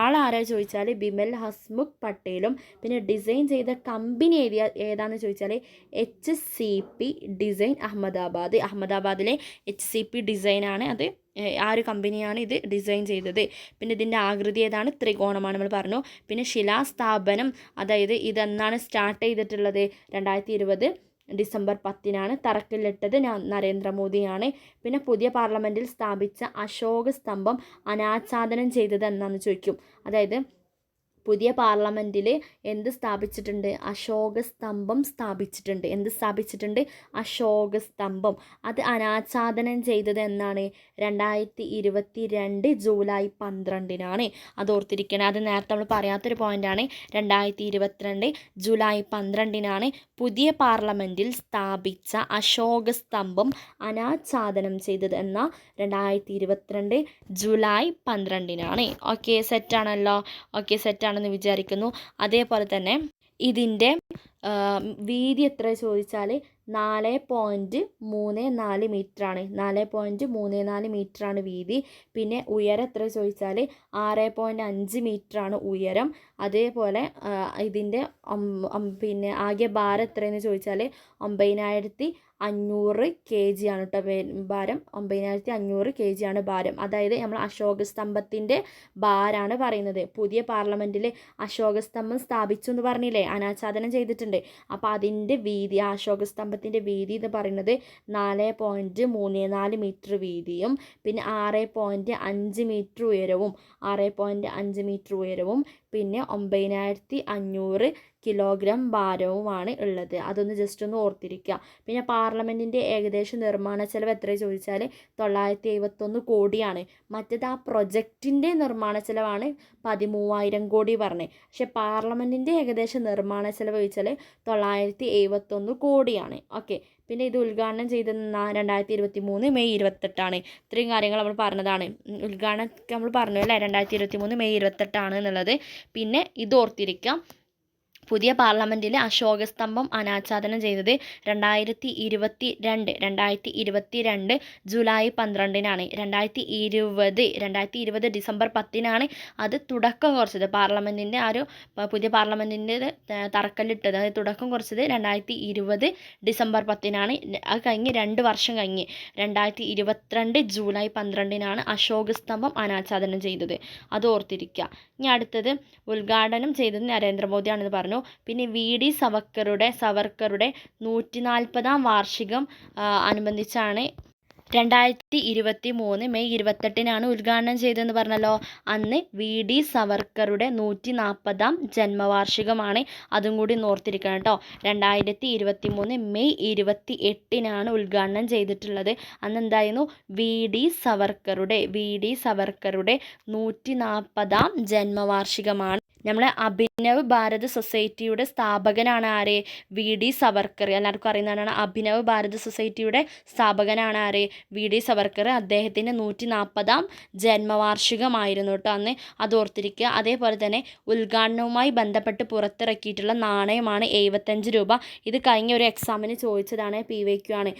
ആളാരാ ചോദിച്ചാൽ ബിമൽ ഹസ്മുഖ് പട്ടേലും. പിന്നെ ഡിസൈൻ ചെയ്ത കമ്പനി ഏതാണെന്ന് ചോദിച്ചാൽ HCP ഡിസൈൻ അഹമ്മദാബാദിലെ HCP ഡിസൈനാണ് അത്. ആ ഒരു കമ്പനിയാണ് ഇത് ഡിസൈൻ ചെയ്തത്. പിന്നെ ഇതിൻ്റെ ആകൃതി ഏതാണ്? ത്രികോണമാണ് നമ്മൾ പറഞ്ഞു. പിന്നെ ശിലാസ്ഥാപനം, അതായത് ഇതെന്നാണ് സ്റ്റാർട്ട് ചെയ്തിട്ടുള്ളത്? 2020 ഡിസംബർ 10 തറക്കല്ലിട്ടത് നരേന്ദ്രമോദിയാണ്. പിന്നെ പുതിയ പാർലമെൻറ്റിൽ സ്ഥാപിച്ച അശോക സ്തംഭം അനാച്ഛാദനം ചെയ്തത് എന്നാന്ന് ചോദിക്കും. അതായത് പുതിയ പാർലമെൻറ്റിൽ എന്ത് സ്ഥാപിച്ചിട്ടുണ്ട്? അശോക സ്തംഭം സ്ഥാപിച്ചിട്ടുണ്ട്. എന്ത് സ്ഥാപിച്ചിട്ടുണ്ട്? അശോക സ്തംഭം. അത് അനാച്ഛാദനം ചെയ്തത് എന്നാണ്? 2022 ജൂലൈ 12 അത് ഓർത്തിരിക്കണം. അത് നേരത്തെ നമ്മൾ പറയാത്തൊരു പോയിൻ്റാണ്. 2022 ജൂലൈ 12 പുതിയ പാർലമെൻറ്റിൽ സ്ഥാപിച്ച അശോക സ്തംഭം അനാച്ഛാദനം ചെയ്തത് എന്ന 2022 ജൂലൈ 12 ഓക്കെ, സെറ്റാണല്ലോ. ഓക്കെ, സെറ്റാണെന്ന് വിചാരിക്കുന്നു. അതേപോലെ തന്നെ ഇതിൻ്റെ വീതി എത്ര ചോദിച്ചാൽ 4.34 മീറ്ററാണ്. 4.34 മീറ്ററാണ് വീതി. പിന്നെ ഉയരം എത്ര ചോദിച്ചാൽ 6.5 മീറ്ററാണ് ഉയരം. അതേപോലെ ഇതിൻ്റെ പിന്നെ ആകെ ഭാരം എത്രയെന്ന് ചോദിച്ചാൽ 9,500 kg ആണ് കേട്ടോ ഭാരം. 9,500 kg ആണ് ഭാരം. അതായത് നമ്മൾ അശോക സ്തംഭത്തിൻ്റെ ഭാരമാണ് പറയുന്നത്. പുതിയ പാർലമെൻറ്റിൽ അശോക സ്തംഭം സ്ഥാപിച്ചു എന്ന് പറഞ്ഞില്ലേ, അനാച്ഛാദനം ചെയ്തിട്ടുണ്ട്. അപ്പോൾ അതിൻ്റെ വീതി, അശോക സ്തംഭത്തിൻ്റെ വീതി എന്ന് പറയുന്നത് 4.34 മീറ്റർ വീതിയും പിന്നെ 6.5 മീറ്റർ ഉയരവും. 6.5 മീറ്റർ ഉയരവും പിന്നെ 9,500 കിലോഗ്രാം ഭാരവുമാണ് ഉള്ളത്. അതൊന്ന് ജസ്റ്റ് ഒന്ന് ഓർത്തിരിക്കുക. പിന്നെ പാർലമെൻറ്റിൻ്റെ ഏകദേശ നിർമ്മാണ ചെലവ് എത്രയാണ് ചോദിച്ചാൽ 971 കോടിയാണ്. മറ്റേത് ആ പ്രൊജക്റ്റിൻ്റെ നിർമ്മാണ ചെലവാണ് 13,000 കോടി പറഞ്ഞത്. പക്ഷേ പാർലമെൻറ്റിൻ്റെ ഏകദേശ നിർമ്മാണ ചെലവ് ചോദിച്ചാൽ 971 കോടിയാണ്. ഓക്കെ, പിന്നെ ഇത് ഉദ്ഘാടനം ചെയ്തത് 2023 മെയ് 28 ഇത്രയും കാര്യങ്ങൾ നമ്മൾ പറഞ്ഞതാണ്. ഉദ്ഘാടനം നമ്മൾ പറഞ്ഞു അല്ലേ, 2023 മെയ് 28 എന്നുള്ളത്. പിന്നെ ഇത് ഓർത്തിരിക്കാം, പുതിയ പാർലമെൻറ്റിൽ അശോകസ്തംഭം അനാച്ഛാദനം ചെയ്തത് 2022 ജൂലൈ 12 2020 ഡിസംബർ 10 അത് തുടക്കം കുറിച്ചത്. പാർലമെൻറ്റിൻ്റെ ആ ഒരു പുതിയ പാർലമെൻറ്റിൻ്റെ തറക്കല്ലിട്ടത്, അത് തുടക്കം കുറിച്ചത് 2020 ഡിസംബർ 10. അത് കഴിഞ്ഞ് 2 വർഷം കഴിഞ്ഞ് 2022 ജൂലൈ 12 അശോകസ്തംഭം അനാച്ഛാദനം ചെയ്തത്. അത് ഓർത്തിരിക്കുക. ഇനി അടുത്തത് ഉദ്ഘാടനം ചെയ്തത് നരേന്ദ്രമോദിയാണെന്ന് പറഞ്ഞു. പിന്നെ വി.ഡി. സവർക്കറുടെ 140-ാം വാർഷികം അനുബന്ധിച്ചാണ് 2023 മെയ് 28 ഉദ്ഘാടനം ചെയ്തതെന്ന് പറഞ്ഞല്ലോ. അന്ന് വി.ഡി. സവർക്കറുടെ 140-ാം ജന്മവാർഷികമാണ്. അതും കൂടി ഓർത്തിരിക്കണം കേട്ടോ. 2023 മെയ് 28 ഉദ്ഘാടനം ചെയ്തിട്ടുള്ളത്. അന്ന് എന്തായിരുന്നു? വി.ഡി. സവർക്കറുടെ 140-ാം ജന്മവാർഷികമാണ്. നമ്മളെ അഭിനവ് ഭാരത് സൊസൈറ്റിയുടെ സ്ഥാപകനാണ് ആര്? വി.ഡി. സവർക്കർ. എല്ലാവർക്കും അറിയുന്നതാണ്. അഭിനവ് ഭാരത് സൊസൈറ്റിയുടെ സ്ഥാപകനാണ് ആര്? വി.ഡി. സവർക്കർ. അദ്ദേഹത്തിൻ്റെ 140-ാം ജന്മവാർഷികമായിരുന്നു കേട്ടോ അന്ന്. അത് ഓർത്തിരിക്കുക. അതേപോലെ തന്നെ ഉദ്ഘാടനവുമായി ബന്ധപ്പെട്ട് പുറത്തിറക്കിയിട്ടുള്ള നാണയമാണ് 75 രൂപ. ഇത് കഴിഞ്ഞ ഒരു എക്സാമിന് ചോദിച്ചതാണ്, PYQ ആണ്.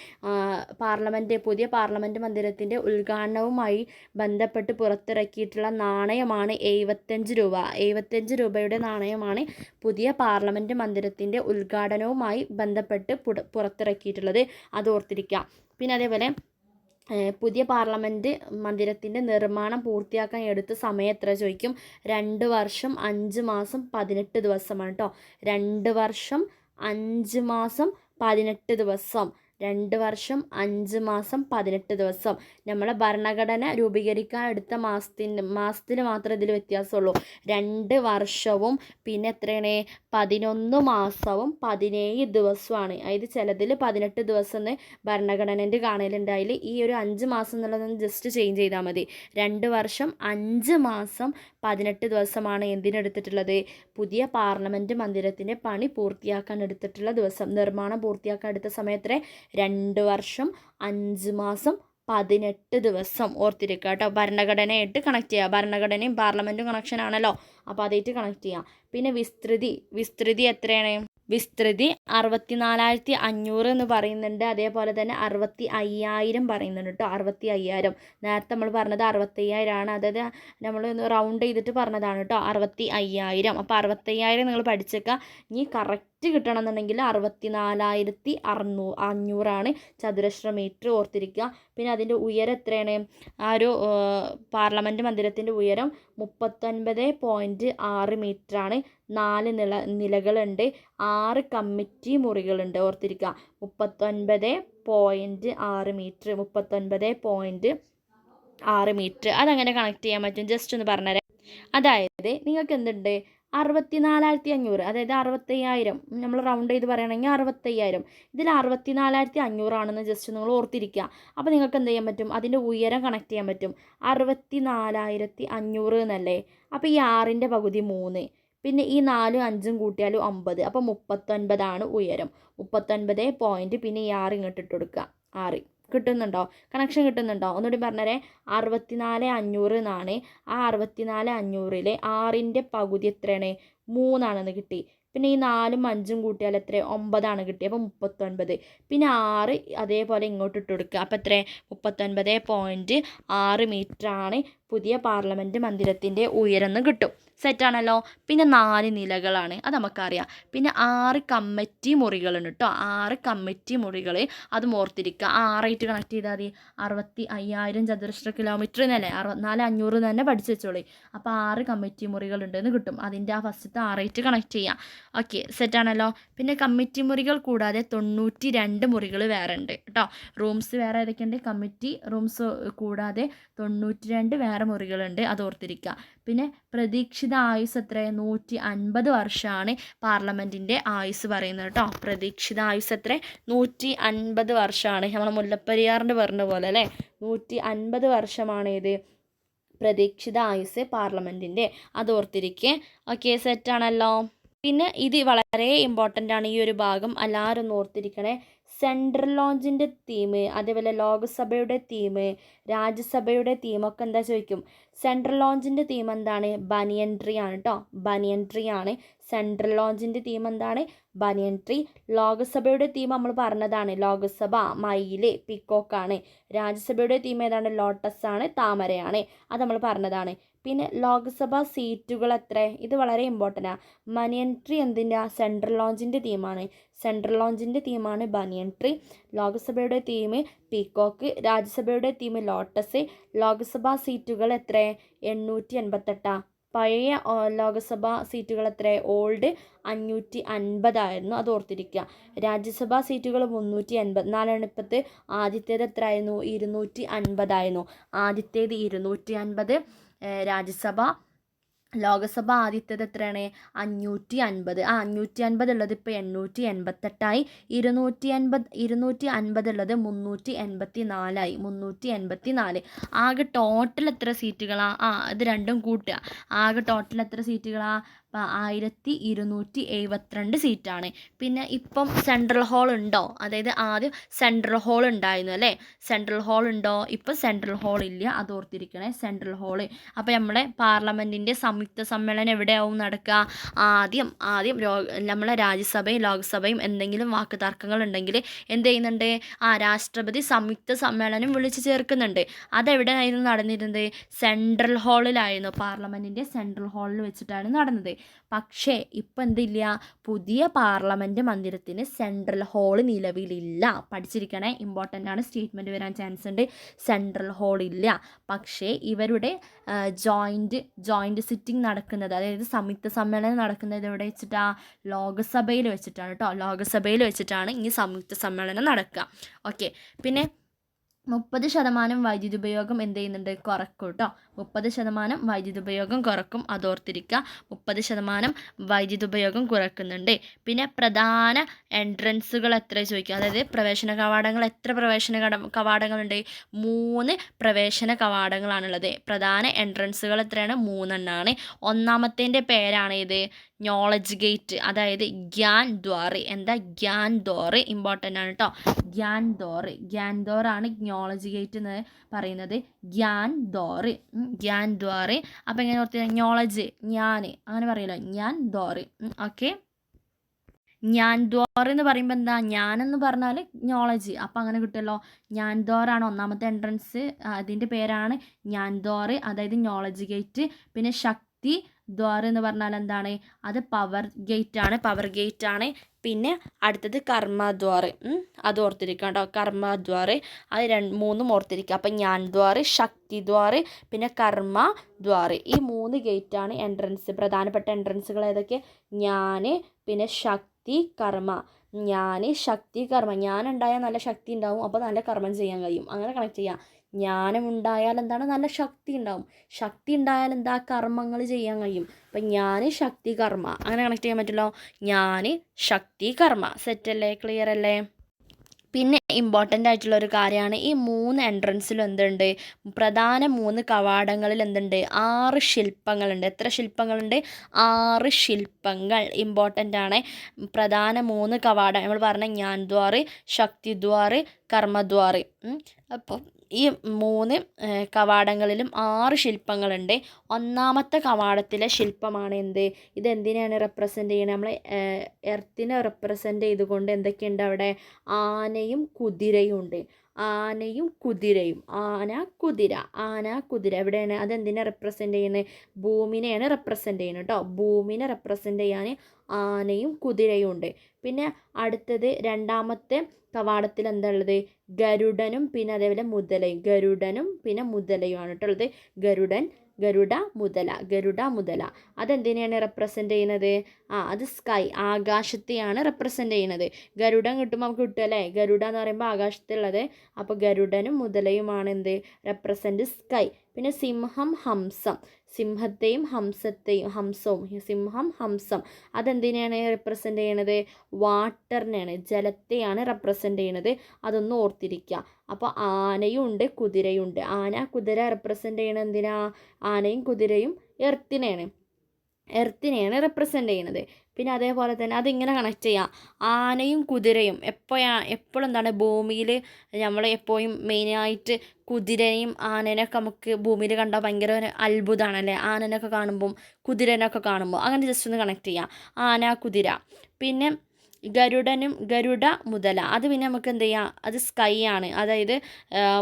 പുതിയ പാർലമെൻറ്റ് മന്ദിരത്തിൻ്റെ ഉദ്ഘാടനവുമായി ബന്ധപ്പെട്ട് പുറത്തിറക്കിയിട്ടുള്ള നാണയമാണ് 75 രൂപ. 75 രൂപയുടെ നാണയമാണ് പുതിയ പാർലമെൻറ്റ് മന്ദിരത്തിൻ്റെ ഉദ്ഘാടനവുമായി ബന്ധപ്പെട്ട് പുറത്തിറക്കിയിട്ടുള്ളത്. അത് ഓർത്തിരിക്കുക. പിന്നെ അതേപോലെ പുതിയ പാർലമെൻറ്റ് മന്ദിരത്തിൻ്റെ നിർമ്മാണം പൂർത്തിയാക്കാൻ എടുത്ത സമയം എത്ര ചോദിക്കും? 2 വർഷം 5 മാസം 18 ദിവസമാണ് കേട്ടോ. 2 വർഷം 5 മാസം 18 ദിവസം. 2 വർഷം 5 മാസം 18 ദിവസം. നമ്മളെ ഭരണഘടന രൂപീകരിക്കാൻ എടുത്ത മാസത്തിൽ മാത്രമേ ഇതിൽ വ്യത്യാസമുള്ളൂ. 2 വർഷവും പിന്നെ എത്രയാണ്? 11 മാസവും 17 ദിവസമാണ്. അതായത് ചിലതിൽ 18 ദിവസം എന്ന് ഭരണഘടനൻ്റെ കാണലുണ്ടായാൽ ഈ ഒരു 5 മാസം എന്നുള്ളതൊന്ന് ജസ്റ്റ് ചേഞ്ച് ചെയ്താൽ മതി. 2 വർഷം 5 മാസം 18 ദിവസമാണ് എന്തിനെടുത്തിട്ടുള്ളത്? പുതിയ പാർലമെൻറ്റ് മന്ദിരത്തിൻ്റെ പണി പൂർത്തിയാക്കാൻ എടുത്തിട്ടുള്ള ദിവസം. നിർമ്മാണം പൂർത്തിയാക്കാൻ എടുത്ത സമയത്ത് 2 വർഷം 5 മാസം 18 ദിവസം. ഓർത്തിരിക്കുക കേട്ടോ. ഭരണഘടനയായിട്ട് കണക്ട് ചെയ്യുക. ഭരണഘടനയും പാർലമെൻറ്റും കണക്ഷൻ ആണല്ലോ, അപ്പോൾ അതായിട്ട് കണക്ട് ചെയ്യാം. പിന്നെ വിസ്തൃതി എത്രയാണ്? വിസ്തൃതി 64,500 എന്ന് പറയുന്നുണ്ട്. അതേപോലെ തന്നെ 65,000 പറയുന്നുണ്ട് കേട്ടോ. 65,000. നേരത്തെ നമ്മൾ പറഞ്ഞത് 65,000 അതായത് നമ്മൾ റൗണ്ട് ചെയ്തിട്ട് പറഞ്ഞതാണ് കേട്ടോ. 65,000. അപ്പോൾ 65,000 നിങ്ങൾ പഠിച്ചേക്കുക. ഇനി കറക്റ്റ് കിട്ടണമെന്നുണ്ടെങ്കിൽ 64,500 ചതുരശ്ര മീറ്റർ. ഓർത്തിരിക്കുക. പിന്നെ അതിൻ്റെ ഉയരം എത്രയാണ്? ആ ഒരു പാർലമെൻറ്റ് മന്ദിരത്തിൻ്റെ ഉയരം 39.6 മീറ്ററാണ്. 4 നിലകളുണ്ട്. 6 കമ്മിറ്റി മുറികളുണ്ട്. ഓർത്തിരിക്കുക. 39.6 മീറ്റർ. 39.6 മീറ്റർ. അതങ്ങനെ കണക്ട് ചെയ്യാൻ പറ്റും. ജസ്റ്റ് ഒന്ന് പറഞ്ഞുതരാം. അതായത് നിങ്ങൾക്ക് എന്തുണ്ട്? 64,500 അതായത് 65,000 നമ്മൾ റൗണ്ട് ചെയ്ത് പറയുകയാണെങ്കിൽ 65,000. ഇതിൽ 64,500 ആണെന്ന് ജസ്റ്റ് നിങ്ങൾ ഓർത്തിരിക്കുക. അപ്പോൾ നിങ്ങൾക്ക് എന്ത് ചെയ്യാൻ പറ്റും? അതിൻ്റെ ഉയരം കണക്ട് ചെയ്യാൻ പറ്റും. 64,500 എന്നല്ലേ. അപ്പോൾ ഈ 6ൻ്റെ പകുതി 3, പിന്നെ ഈ 4ഉം 5ഉം കൂട്ടിയാലും 9, അപ്പോൾ 39 ഉയരം. 39 പോയിൻറ്റ്, പിന്നെ ഈ 6 ഇങ്ങോട്ട് ഇട്ട് കൊടുക്കുക. 6 കിട്ടുന്നുണ്ടോ? കണക്ഷൻ കിട്ടുന്നുണ്ടോ? ഒന്നുകൂടി പറഞ്ഞേരെ. 64,500 എന്നാണ്. ആ 64,500 6ൻ്റെ പകുതി എത്രയാണ്? 3 കിട്ടി. പിന്നെ ഈ 4ഉം 5ഉം കൂട്ടിയാൽ എത്ര? 9 കിട്ടി. അപ്പോൾ 39. പിന്നെ 6 അതേപോലെ ഇങ്ങോട്ട് ഇട്ട് കൊടുക്കുക. അപ്പോൾ എത്ര? 39.6 മീറ്ററാണ് പുതിയ പാർലമെൻറ്റ് മന്ദിരത്തിൻ്റെ ഉയരം കിട്ടും. സെറ്റാണല്ലോ. പിന്നെ 4 നിലകളാണ്, അത് നമുക്കറിയാം. പിന്നെ 6 കമ്മിറ്റി മുറികളുണ്ട് കേട്ടോ. 6 കമ്മിറ്റി മുറികൾ. അത് ഓർത്തിരിക്കുക. 6 കണക്ട് ചെയ്താൽ മതി. 65,000 ചതുരശ്ര കിലോമീറ്റർ എന്നല്ലേ. 64,500 തന്നെ പഠിച്ചു വെച്ചോളി. അപ്പോൾ 6 കമ്മിറ്റി മുറികളുണ്ടെന്ന് കിട്ടും. അതിൻ്റെ ആ ഫസ്റ്റത്തെ 6 കണക്ട് ചെയ്യാം. ഓക്കെ, സെറ്റാണല്ലോ. പിന്നെ കമ്മിറ്റി മുറികൾ കൂടാതെ 92 മുറികൾ വേറെ ഉണ്ട് കേട്ടോ. റൂംസ് വേറെ ഏതൊക്കെയുണ്ട്? കമ്മിറ്റി റൂംസ് കൂടാതെ 92 വേറെ മുറികളുണ്ട്, അത് ഓർത്തിരിക്കുക. പിന്നെ പ്രതീക്ഷിത ആയുസ് എത്ര? 150 വർഷമാണ് പാർലമെൻറ്റിൻ്റെ ആയുസ് പറയുന്നത് കേട്ടോ. പ്രതീക്ഷിത ആയുസ് എത്ര? 150 വർഷമാണ്. നമ്മൾ മുല്ലപ്പെരിയാറിൻ്റെ പറഞ്ഞ പോലെ അല്ലേ, 150 വർഷമാണ് ഇത് പ്രതീക്ഷിത ആയുസ് പാർലമെൻറ്റിൻ്റെ, അത് ഓർത്തിരിക്കുക. ഓക്കെ, സെറ്റാണല്ലോ. പിന്നെ ഇത് വളരെ ഇമ്പോർട്ടൻ്റ് ആണ് ഈ ഒരു ഭാഗം, എല്ലാവരും ഒന്ന് ഓർത്തിരിക്കണേ. സെൻട്രൽ ലോഞ്ചിൻ്റെ തീം, അതേപോലെ ലോക്സഭയുടെ തീം, രാജ്യസഭയുടെ തീമൊക്കെ എന്താ ചോദിക്കും. സെൻട്രൽ ലോഞ്ചിൻ്റെ തീം എന്താണ്? ബനിയൻ ട്രീ ആണ് കേട്ടോ, ബനിയൻ ട്രീ ആണ്. സെൻട്രൽ ലോഞ്ചിൻ്റെ തീം എന്താണ്? ബനിയൻ ട്രീ. ലോക്സഭയുടെ തീം നമ്മൾ പറഞ്ഞതാണ്, ലോക്സഭ മയില് പീക്കോക്കാണ്. രാജ്യസഭയുടെ തീം ഏതാണ്? ലോട്ടസ് ആണ്, താമരയാണ്, അത് നമ്മൾ പറഞ്ഞതാണ്. പിന്നെ ലോക്സഭ സീറ്റുകൾ എത്ര? ഇത് വളരെ ഇമ്പോർട്ടൻ്റ് ആണ്. ബനിയൻ ട്രീ എന്തിൻ്റെ? സെൻട്രൽ ലോഞ്ചിൻ്റെ തീമാണ്. സെൻട്രൽ ലോഞ്ചിൻ്റെ തീമാണ് ബനിയൻ ട്രീ. ലോക്സഭയുടെ തീം പീക്കോക്ക്, രാജ്യസഭയുടെ തീം ലോട്ടസ്. ലോക്സഭാ സീറ്റുകൾ എത്ര? 888. പഴയ ലോക്സഭാ സീറ്റുകൾ എത്ര? ഓൾഡ് 550 ആയിരുന്നു, അത് ഓർത്തിരിക്കുക. രാജ്യസഭാ സീറ്റുകൾ 384 ഇപ്പോഴത്തെ. ആദ്യത്തേത് എത്ര ആയിരുന്നു? 250 ആയിരുന്നു. ആദ്യത്തേത് 250. രാജ്യസഭ. ലോക്സഭ ആദ്യത്തേത് എത്രയാണ്? 550. 550 ഉള്ളത് ഇപ്പോൾ 888ആയി. 250 ഉള്ളത് 384 ആയി. 384. ആകെ ടോട്ടൽ എത്ര സീറ്റുകളാണ്? ഇത് രണ്ടും കൂട്ടുക. ആകെ ടോട്ടൽ എത്ര സീറ്റുകളാണ്? 1272 സീറ്റാണ്. പിന്നെ ഇപ്പം സെൻട്രൽ ഹാൾ ഉണ്ടോ? അതായത് ആദ്യം സെൻട്രൽ ഹാൾ ഉണ്ടായിരുന്നു അല്ലേ, സെൻട്രൽ ഹാൾ ഉണ്ടോ? ഇപ്പം സെൻട്രൽ ഹാൾ ഇല്ല, അത് ഓർത്തിരിക്കണേ, സെൻട്രൽ ഹാള്. അപ്പോൾ നമ്മുടെ പാർലമെൻറ്റിൻ്റെ സംയുക്ത സമ്മേളനം എവിടെയാവും നടക്കുക? ആദ്യം നമ്മളെ രാജ്യസഭയും ലോക്സഭയും എന്തെങ്കിലും വാക്ക് തർക്കങ്ങൾ ഉണ്ടെങ്കിൽ എന്ത് ചെയ്യുന്നുണ്ട്? രാഷ്ട്രപതി സംയുക്ത സമ്മേളനം വിളിച്ച് ചേർക്കുന്നുണ്ട്. അതെവിടെയായിരുന്നു നടന്നിരുന്നത്? സെൻട്രൽ ഹാളിലായിരുന്നു, പാർലമെൻറ്റിൻ്റെ സെൻട്രൽ ഹാളിൽ വെച്ചിട്ടാണ് നടന്നത്. പക്ഷേ ഇപ്പം എന്തില്ല? പുതിയ പാർലമെൻറ്റ് മന്ദിരത്തിന് സെൻട്രൽ ഹാൾ നിലവിലില്ല. പഠിച്ചിരിക്കണേ, ഇമ്പോർട്ടൻ്റ് ആണ്, സ്റ്റേറ്റ്മെൻറ്റ് വരാൻ ചാൻസ് ഉണ്ട്. സെൻട്രൽ ഹാൾ ഇല്ല. പക്ഷേ ഇവരുടെ ജോയിൻറ്റ് സിറ്റിംഗ് നടക്കുന്നത്, അതായത് സംയുക്ത സമ്മേളനം നടക്കുന്നത് എവിടെ വെച്ചിട്ടാണ്? ലോക്സഭയിൽ വെച്ചിട്ടാണ് കേട്ടോ. ലോക്സഭയിൽ വെച്ചിട്ടാണ് ഇനി സംയുക്ത സമ്മേളനം നടക്കുക. ഓക്കെ. പിന്നെ 30% വൈദ്യുതി ഉപയോഗം എന്ത് ചെയ്യുന്നുണ്ട്? കുറക്കും കേട്ടോ. 30% വൈദ്യുതി ഉപയോഗം കുറക്കും, അതോർത്തിരിക്കുക. 30% വൈദ്യുതി ഉപയോഗം കുറക്കുന്നുണ്ട്. പിന്നെ പ്രധാന എൻട്രൻസുകൾ എത്ര ചോദിക്കുക, അതായത് പ്രവേശന കവാടങ്ങൾ എത്ര കവാടങ്ങളുണ്ട്? 3 പ്രവേശന കവാടങ്ങളാണുള്ളത്. പ്രധാന എൻട്രൻസുകൾ എത്രയാണ്? 3 എണ്ണമാണ്. ഒന്നാമത്തേൻ്റെ പേരാണ് ഇത് നോളജ് ഗേറ്റ്, അതായത് ഗ്യാൻ ദ്വാർ. എന്താ? ഗ്യാൻ ദ്വാർ, ഇമ്പോർട്ടൻ്റ് ആണ് കേട്ടോ. ഗ്യാൻ ദ്വാർ ആണ് നോളജ് ഗേറ്റ് എന്ന് പറയുന്നത്. ഗ്യാൻ ദ്വാർ. അപ്പം എങ്ങനെ ഓർത്തി? നോളജ്, ഞാൻ അങ്ങനെ പറയുമല്ലോ, ഞാൻ ദ്വാർ. ഓക്കെ. ഞാൻ ദ്വാർ എന്ന് പറയുമ്പോൾ എന്താ? ഞാനെന്ന് പറഞ്ഞാൽ നോളജ്, അപ്പം അങ്ങനെ കിട്ടുമല്ലോ. ഞാൻ ദ്വാറാണ് ഒന്നാമത്തെ എൻട്രൻസ്, അതിൻ്റെ പേരാണ് ഞാൻ ദ്വാർ, അതായത് നോളജ് ഗേറ്റ്. പിന്നെ ശക്തി ദ്വാർ എന്ന് പറഞ്ഞാൽ എന്താണ്? അത് പവർ ഗേറ്റ് ആണ്. പിന്നെ അടുത്തത് കർമ്മദ്വാർ, അത് ഓർത്തിരിക്കുക കേട്ടോ. കർമ്മദ്വാർ, അത് 3 ഓർത്തിരിക്കുക. അപ്പം ഞാൻ ദ്വാർ, ശക്തി ദ്വാർ, പിന്നെ കർമ്മദ്വാർ, ഈ 3 ഗേറ്റാണ് എൻട്രൻസ്. പ്രധാനപ്പെട്ട എൻട്രൻസുകൾ ഏതൊക്കെ? ഞാൻ, പിന്നെ ശക്തി, കർമ്മ. ഞാനുണ്ടായാൽ നല്ല ശക്തി ഉണ്ടാവും, അപ്പോൾ നല്ല കർമ്മം ചെയ്യാൻ കഴിയും, അങ്ങനെ കണക്ട് ചെയ്യാം. ജ്ഞാനമുണ്ടായാൽ എന്താണ്? നല്ല ശക്തി ഉണ്ടാവും. ശക്തി ഉണ്ടായാൽ എന്താ? കർമ്മങ്ങൾ ചെയ്യാൻ കഴിയും. അപ്പം ഞാൻ, ശക്തി, കർമ്മ, അങ്ങനെ കണക്ട് ചെയ്യാൻ പറ്റുമല്ലോ. ഞാൻ, ശക്തി, കർമ്മ. സെറ്റല്ലേ? ക്ലിയർ അല്ലേ? പിന്നെ ഇമ്പോർട്ടൻ്റ് ആയിട്ടുള്ളൊരു കാര്യമാണ്, ഈ 3 എൻട്രൻസിലും എന്തുണ്ട്? പ്രധാന 3 കവാടങ്ങളിൽ എന്തുണ്ട്? 6 ശില്പങ്ങളുണ്ട്. എത്ര ശില്പങ്ങളുണ്ട്? 6 ശില്പങ്ങൾ. ഇമ്പോർട്ടൻ്റ് ആണ്. പ്രധാന 3 കവാടം നമ്മൾ പറഞ്ഞ ഞാൻ ദ്വാർ, ശക്തി ദ്വാർ, കർമ്മദ്വാർ. അപ്പോൾ ഈ 3 കവാടങ്ങളിലും 6 ശില്പങ്ങളുണ്ട്. ഒന്നാമത്തെ കവാടത്തിലെ ശില്പമാണ് എന്ത്? ഇതെന്തിനാണ് റെപ്രസെൻ്റ് ചെയ്യുന്നത്? നമ്മൾ എർത്തിനെ റെപ്രസെൻ്റ് ചെയ്തുകൊണ്ട് എന്തൊക്കെയുണ്ട് അവിടെ? ആനയും കുതിരയും ഉണ്ട്. ആന, കുതിര എവിടെയാണ്? അതെന്തിനെ റെപ്രസെൻ്റ് ചെയ്യുന്നത്? ഭൂമിനെയാണ് റെപ്രസെൻ്റ് ചെയ്യുന്നത് കേട്ടോ. ഭൂമിനെ റെപ്രസെൻ്റ് ചെയ്യാൻ ആനയും കുതിരയും ഉണ്ട്. പിന്നെ അടുത്തത് രണ്ടാമത്തെ കവാടത്തിൽ എന്താ ഉള്ളത്? ഗരുഡനും പിന്നെ അതേപോലെ മുതലയും. ഗരുഡനും പിന്നെ മുതലയുമാണ് കേട്ടുള്ളത്. ഗരുഡ മുതല. അതെന്തിനെയാണ് റെപ്രസെൻ്റ് ചെയ്യുന്നത്? അത് സ്കൈ, ആകാശത്തെയാണ് റെപ്രസെൻ്റ് ചെയ്യുന്നത്. ഗരുഡൻ കിട്ടുമ്പോൾ നമുക്ക് കിട്ടും അല്ലേ? ഗരുഡ എന്ന് പറയുമ്പോൾ ആകാശത്തുള്ളത്. അപ്പോൾ ഗരുഡനും മുതലയുമാണ് എന്ത്? Represent sky. പിന്നെ സിംഹം ഹംസം, സിംഹത്തെയും ഹംസവും സിംഹം ഹംസം അതെന്തിനെയാണ് റെപ്രസെൻ്റ് ചെയ്യണത്? വാട്ടറിനെയാണ്, ജലത്തെയാണ് റെപ്രസെൻ്റ് ചെയ്യണത്. അതൊന്ന് ഓർത്തിരിക്കുക. അപ്പോൾ ആനയും ഉണ്ട് കുതിരയും ഉണ്ട്. ആന കുതിര റെപ്രസെൻ്റ് ചെയ്യണത് എന്തിനാ? ആനയും കുതിരയും എർത്തിനെയാണ് റെപ്രസെൻ്റ് ചെയ്യുന്നത്. പിന്നെ അതേപോലെ തന്നെ അതിങ്ങനെ കണക്ട് ചെയ്യാം. ആനയും കുതിരയും എപ്പോഴും എന്താണ് ഭൂമിയിൽ നമ്മൾ എപ്പോഴും മെയിനായിട്ട് കുതിരയും ആനേനൊക്കെ നമുക്ക് ഭൂമിയിൽ കണ്ടാൽ ഭയങ്കര ഒരു അത്ഭുതമാണല്ലേ, ആനനൊക്കെ കാണുമ്പം കുതിരനൊക്കെ കാണുമ്പോൾ. അങ്ങനെ ജസ്റ്റ് ഒന്ന് കണക്ട് ചെയ്യാം, ആന കുതിര. പിന്നെ ഗരുഡ മുതല, അത് പിന്നെ നമുക്ക് എന്ത് ചെയ്യാം, അത് സ്കൈ ആണ്. അതായത്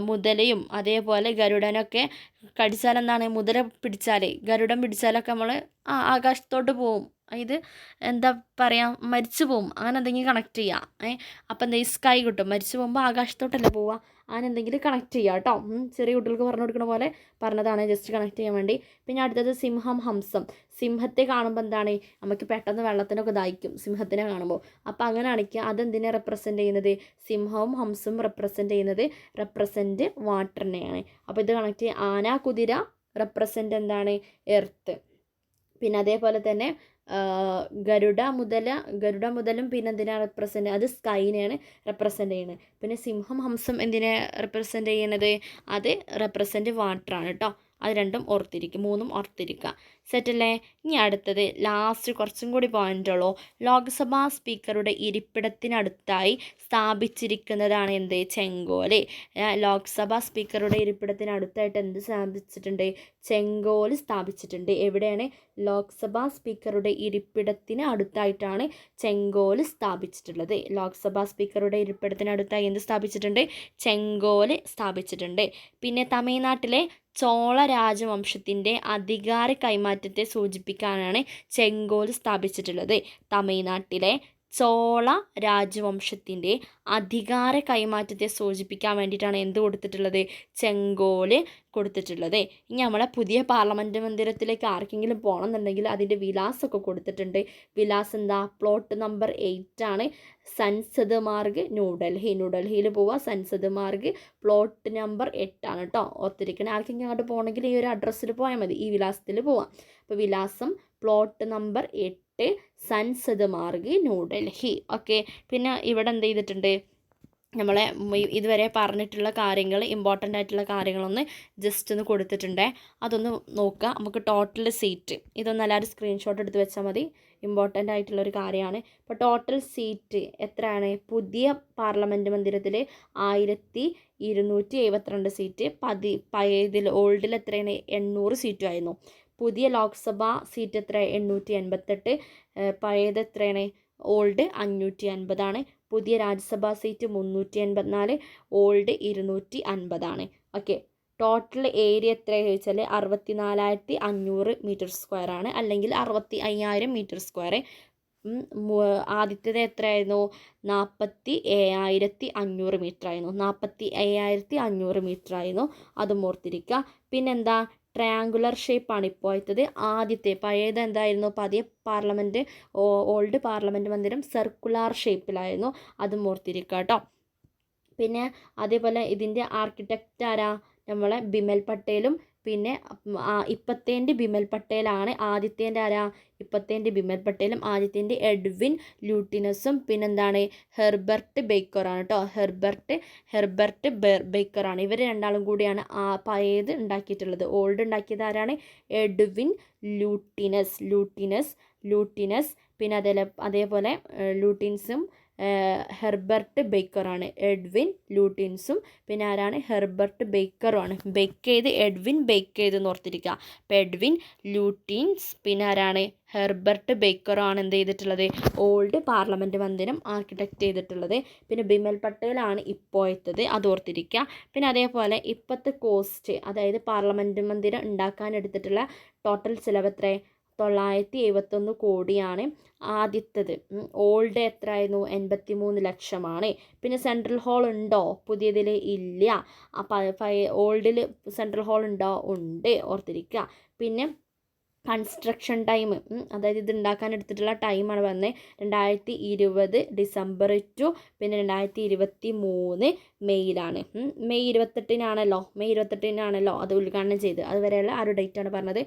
മുതലയും അതേപോലെ ഗരുഡനൊക്കെ കടിച്ചാൽ എന്താണ്, മുതല പിടിച്ചാൽ ഗരുഡൻ പിടിച്ചാലൊക്കെ നമ്മൾ ആകാശത്തോട്ട് പോവും. ഇത് എന്താ പറയുക, മരിച്ചു പോവും. അങ്ങനെ എന്തെങ്കിലും കണക്ട് ചെയ്യുക. അപ്പം എന്താ ഈ സ്കൈ കിട്ടും. മരിച്ചു പോകുമ്പോൾ ആകാശത്തോട്ടല്ലേ പോവുക, അങ്ങനെ എന്തെങ്കിലും കണക്ട് ചെയ്യുക കേട്ടോ. ചെറിയ കുട്ടികൾക്ക് പറഞ്ഞു കൊടുക്കുന്ന പോലെ പറഞ്ഞതാണ്, ജസ്റ്റ് കണക്ട് ചെയ്യാൻ വേണ്ടി. പിന്നെ അടുത്തത് സിംഹം ഹംസം. സിംഹത്തെ കാണുമ്പോൾ എന്താണ്, നമുക്ക് പെട്ടെന്ന് വെള്ളത്തിനൊക്കെ ദാഹിക്കും സിംഹത്തിനെ കാണുമ്പോൾ. അപ്പോൾ അങ്ങനെ കാണിക്കുക. അതെന്തിനെ റെപ്രസെൻ്റ് ചെയ്യുന്നത്? സിംഹവും ഹംസവും റെപ്രസെൻ്റ് വാട്ടറിനെയാണ്. അപ്പോൾ ഇത് കണക്ട് ചെയ്യുക. ആന കുതിര റെപ്രസെൻ്റ് എന്താണ്? എർത്ത്. പിന്നെ അതേപോലെ തന്നെ ഗരുഡ മുതലും പിന്നെ എന്തിനാണ് റെപ്രസെൻ്റ്? അത് സ്കൈനെയാണ് റെപ്രസെൻ്റ് ചെയ്യുന്നത്. പിന്നെ സിംഹം ഹംസം എന്തിനെ റെപ്രസെൻ്റ് ചെയ്യുന്നത്? അത് റെപ്രസെൻ്റ് വാട്ടറാണ് കേട്ടോ. അത് രണ്ടും മൂന്നും ഓർത്തിരിക്കുക. സെറ്റല്ലേ? ഇനി അടുത്തത് ലാസ്റ്റ് കുറച്ചും കൂടി പോയിന്റുള്ളൂ. ലോക്സഭാ സ്പീക്കറുടെ ഇരിപ്പിടത്തിനടുത്തായി സ്ഥാപിച്ചിരിക്കുന്നതാണ് എന്ത്? ചെങ്കോല്. ലോക്സഭാ സ്പീക്കറുടെ ഇരിപ്പിടത്തിനടുത്തായിട്ട് എന്ത് സ്ഥാപിച്ചിട്ടുണ്ട്? ചെങ്കോല് സ്ഥാപിച്ചിട്ടുണ്ട്. എവിടെയാണ്? ലോക്സഭാ സ്പീക്കറുടെ ഇരിപ്പിടത്തിന് അടുത്തായിട്ടാണ് ചെങ്കോല് സ്ഥാപിച്ചിട്ടുള്ളത്. ലോക്സഭാ സ്പീക്കറുടെ ഇരിപ്പിടത്തിനടുത്തായി എന്ത് സ്ഥാപിച്ചിട്ടുണ്ട്? ചെങ്കോല് സ്ഥാപിച്ചിട്ടുണ്ട്. പിന്നെ തമിഴ്നാട്ടിലെ ചോള രാജവംശത്തിൻ്റെ അധികാര കൈമാറ്റത്തെ സൂചിപ്പിക്കാനാണ് ചെങ്കോല് സ്ഥാപിച്ചിട്ടുള്ളത്. തമിഴ്നാട്ടിലെ ചോള രാജവംശത്തിൻ്റെ അധികാര കൈമാറ്റത്തെ സൂചിപ്പിക്കാൻ വേണ്ടിയിട്ടാണ് എന്ത് കൊടുത്തിട്ടുള്ളത്? ചെങ്കോല് കൊടുത്തിട്ടുള്ളത്. ഇനി നമ്മളെ പുതിയ പാർലമെൻറ്റ് മന്ദിരത്തിലേക്ക് ആർക്കെങ്കിലും പോകണം എന്നുണ്ടെങ്കിൽ അതിൻ്റെ വിലാസമൊക്കെ കൊടുത്തിട്ടുണ്ട്. വിലാസം എന്താ? പ്ലോട്ട് നമ്പർ 8 ആണ്. സൻസദ് മാർഗ് ന്യൂഡൽഹിയിൽ പോവുക. സൻസദ് മാർഗ് പ്ലോട്ട് നമ്പർ 8 ആണ് കേട്ടോ. ഓർത്തിരിക്കണേ. ആർക്കെങ്കിലും അങ്ങോട്ട് പോകണമെങ്കിൽ ഈ ഒരു അഡ്രസ്സിൽ പോയാൽ മതി, ഈ വിലാസത്തിൽ പോവാം. അപ്പോൾ വിലാസം plot number 8 Sansad Marg New Delhi. Okay. പിന്നെ ഇവിടെ എന്ത് ചെയ്തിട്ടുണ്ട്, നമ്മളെ ഇതുവരെ പറഞ്ഞിട്ടുള്ള കാര്യങ്ങൾ, ഇമ്പോർട്ടൻ്റ് ആയിട്ടുള്ള കാര്യങ്ങളൊന്ന് ജസ്റ്റ് ഒന്ന് കൊടുത്തിട്ടുണ്ട്. അതൊന്ന് നോക്കുക. നമുക്ക് ടോട്ടൽ സീറ്റ് ഇതൊന്ന് എല്ലാവരും സ്ക്രീൻഷോട്ട് എടുത്ത് വെച്ചാൽ മതി. ഇമ്പോർട്ടൻ്റ് ആയിട്ടുള്ളൊരു കാര്യമാണ്. ഇപ്പോൾ ടോട്ടൽ സീറ്റ് എത്രയാണ്? പുതിയ പാർലമെൻറ്റ് മന്ദിരത്തിൽ 1272 സീറ്റ്. പഴയതിൽ ഓൾഡിൽ എത്രയാണ്? 800 സീറ്റും ആയിരുന്നു. പുതിയ ലോക്സഭാ സീറ്റ് എത്ര? 888. പഴയത് എത്രയാണ്? ഓൾഡ് 550 ആണ്. പുതിയ രാജ്യസഭാ സീറ്റ് 384, ഓൾഡ് 250 ആണ്. ഓക്കെ. ടോട്ടൽ ഏരിയ എത്രയാണ് ചോദിച്ചാൽ 64,500 മീറ്റർ സ്ക്വയർ ആണ്, അല്ലെങ്കിൽ 65,000 മീറ്റർ സ്ക്വയർ. ആദ്യത്തേത് എത്രയായിരുന്നു? 47,500 മീറ്റർ ആയിരുന്നു. 47,500 മീറ്റർ ആയിരുന്നു. അതും ഓർത്തിരിക്കുക. പിന്നെന്താ? ട്രയാങ്കുലർ ഷേപ്പാണ് ഇപ്പോഴത്തത്. പഴയത് എന്തായിരുന്നു? ഓൾഡ് പാർലമെൻറ്റ് മന്ദിരം സർക്കുലാർ ഷേപ്പിലായിരുന്നു. അതും ഓർത്തിരിക്കുക കേട്ടോ. പിന്നെ അതേപോലെ ഇതിൻ്റെ ആർക്കിടെക്റ്റ് ആരാ? നമ്മളെ ബിമൽ പട്ടേലും പിന്നെ ഇപ്പത്തേൻ്റെ ബിമൽ പട്ടേലാണ്. ആദ്യത്തേൻ്റെ ആരാ? ഇപ്പത്തേൻ്റെ ബിമൽ പട്ടേലും ആദ്യത്തേൻ്റെ എഡ്വിൻ ലൂട്ടിനസും പിന്നെന്താണ്? ഹെർബർട്ട് ബേക്കറാണ് കേട്ടോ. ഹെർബർട്ട് ബേക്കറാണ്. ഇവർ രണ്ടാളും കൂടിയാണ് പഴയത് ഉണ്ടാക്കിയിട്ടുള്ളത്. ഓൾഡ് ഉണ്ടാക്കിയത് ആരാണ്? എഡ്വിൻ ലൂട്ടിനസ്. പിന്നെ അതേപോലെ ലൂട്ടിൻസും ഹെർബർട്ട് ബേക്കറാണ്. എഡ്വിൻ ലൂട്ടിൻസും പിന്നെ ആരാണ്? ഹെർബർട്ട് ബേക്കറുമാണ്. എഡ്വിൻ ബേക്ക് ചെയ്തെന്ന് ഓർത്തിരിക്കുക. അപ്പോൾ എഡ്വിൻ ലൂട്ടിൻസ് പിന്നെ ആരാണ്? ഹെർബർട്ട് ബേക്കറുമാണ് എന്ത് ചെയ്തിട്ടുള്ളത്? ഓൾഡ് പാർലമെൻറ്റ് മന്ദിരം ആർക്കിടെക്റ്റ് ചെയ്തിട്ടുള്ളത്. പിന്നെ ബിമൽ പട്ടേലാണ് ഇപ്പോഴത്തത്. അത് ഓർത്തിരിക്കുക. പിന്നെ അതേപോലെ ഇപ്പോഴത്തെ കോസ്റ്റ്, അതായത് പാർലമെൻറ്റ് മന്ദിരം ഉണ്ടാക്കാൻ എടുത്തിട്ടുള്ള ടോട്ടൽ ചിലവ് എത്ര? 971 കോടിയാണ് ആദ്യത്തേത്. ഓൾഡ് എത്രയായിരുന്നു? 83 ലക്ഷമാണ്. പിന്നെ സെൻട്രൽ ഹാൾ ഉണ്ടോ പുതിയതിൽ? ഇല്ല. അപ്പോൾ ഓൾഡിൽ സെൻട്രൽ ഹാൾ ഉണ്ടോ? ഉണ്ട്. ഓർത്തിരിക്കുക. പിന്നെ കൺസ്ട്രക്ഷൻ ടൈം, അതായത് ഇത് ഉണ്ടാക്കാൻ എടുത്തിട്ടുള്ള ടൈമാണ് പറഞ്ഞത് 2020 ഡിസംബർ ടു പിന്നെ 2023 മെയ്യിലാണ്. മെയ് 28-നാണല്ലോ അത് ഉദ്ഘാടനം ചെയ്ത്. അതുവരെയുള്ള ആ ഒരു ഡേറ്റാണ് പറഞ്ഞത്.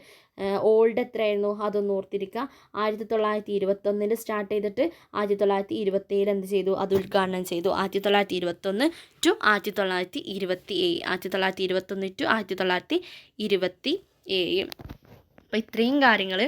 ഓൾഡ് എത്രയായിരുന്നു അതൊന്ന് ഓർത്തിരിക്കുക. 1921 സ്റ്റാർട്ട് ചെയ്തിട്ട് 1927 എന്ത് ചെയ്തു, അത് ഉദ്ഘാടനം ചെയ്തു. 1921 ടു 1927, 1921 ടു 1927. അപ്പോൾ ഇത്രയും കാര്യങ്ങൾ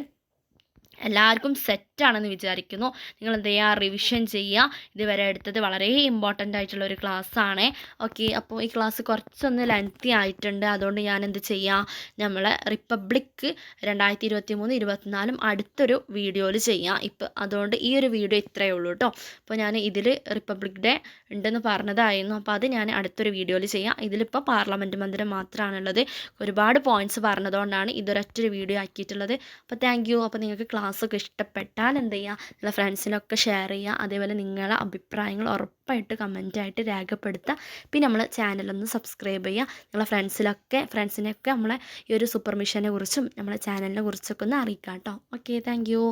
എല്ലാവർക്കും സെറ്റാണെന്ന് വിചാരിക്കുന്നു. നിങ്ങൾ എന്ത് ചെയ്യുക, റിവിഷൻ ചെയ്യുക. ഇതുവരെ എടുത്തത് വളരെ ഇമ്പോർട്ടൻ്റ് ആയിട്ടുള്ള ഒരു ക്ലാസ്സാണ്. ഓക്കെ, അപ്പോൾ ഈ ക്ലാസ് കുറച്ചൊന്ന് ലെങ്തി ആയിട്ടുണ്ട്. അതുകൊണ്ട് ഞാൻ എന്ത് ചെയ്യാം, നമ്മളെ റിപ്പബ്ലിക് 2023-24 അടുത്തൊരു വീഡിയോയിൽ ചെയ്യാം. ഇപ്പം അതുകൊണ്ട് ഈ ഒരു വീഡിയോ ഇത്രയേ ഉള്ളൂ കേട്ടോ. അപ്പോൾ ഞാൻ ഇതിൽ റിപ്പബ്ലിക് ഡേ ഉണ്ടെന്ന് പറഞ്ഞതായിരുന്നു. അപ്പോൾ അത് ഞാൻ അടുത്തൊരു വീഡിയോയിൽ ചെയ്യാം. ഇതിലിപ്പോൾ പാർലമെൻറ്റ് മന്ദിരം മാത്രമാണുള്ളത്. ഒരുപാട് പോയിൻറ്റ്സ് പറഞ്ഞതുകൊണ്ടാണ് ഇതൊരൊറ്റൊരു വീഡിയോ ആക്കിയിട്ടുള്ളത്. അപ്പോൾ താങ്ക് യു. അപ്പോൾ നിങ്ങൾക്ക് ക്ലാസ്സൊക്കെ ഇഷ്ടപ്പെട്ടാൽ എന്ത് ചെയ്യുക, നിങ്ങളുടെ ഫ്രണ്ട്സിനൊക്കെ ഷെയർ ചെയ്യുക. അതേപോലെ നിങ്ങളെ അഭിപ്രായങ്ങൾ ഉറപ്പായിട്ട് കമൻറ്റായിട്ട് രേഖപ്പെടുത്തുക. പിന്നെ നമ്മൾ ചാനലൊന്ന് സബ്സ്ക്രൈബ് ചെയ്യുക. നിങ്ങളെ ഫ്രണ്ട്സിനെയൊക്കെ നമ്മളെ ഈ ഒരു സൂപ്പർ മിഷനെ കുറിച്ചും നമ്മളെ ചാനലിനെ കുറിച്ചൊക്കെ ഒന്ന് അറിയിക്കാം കേട്ടോ. Okay, thank you.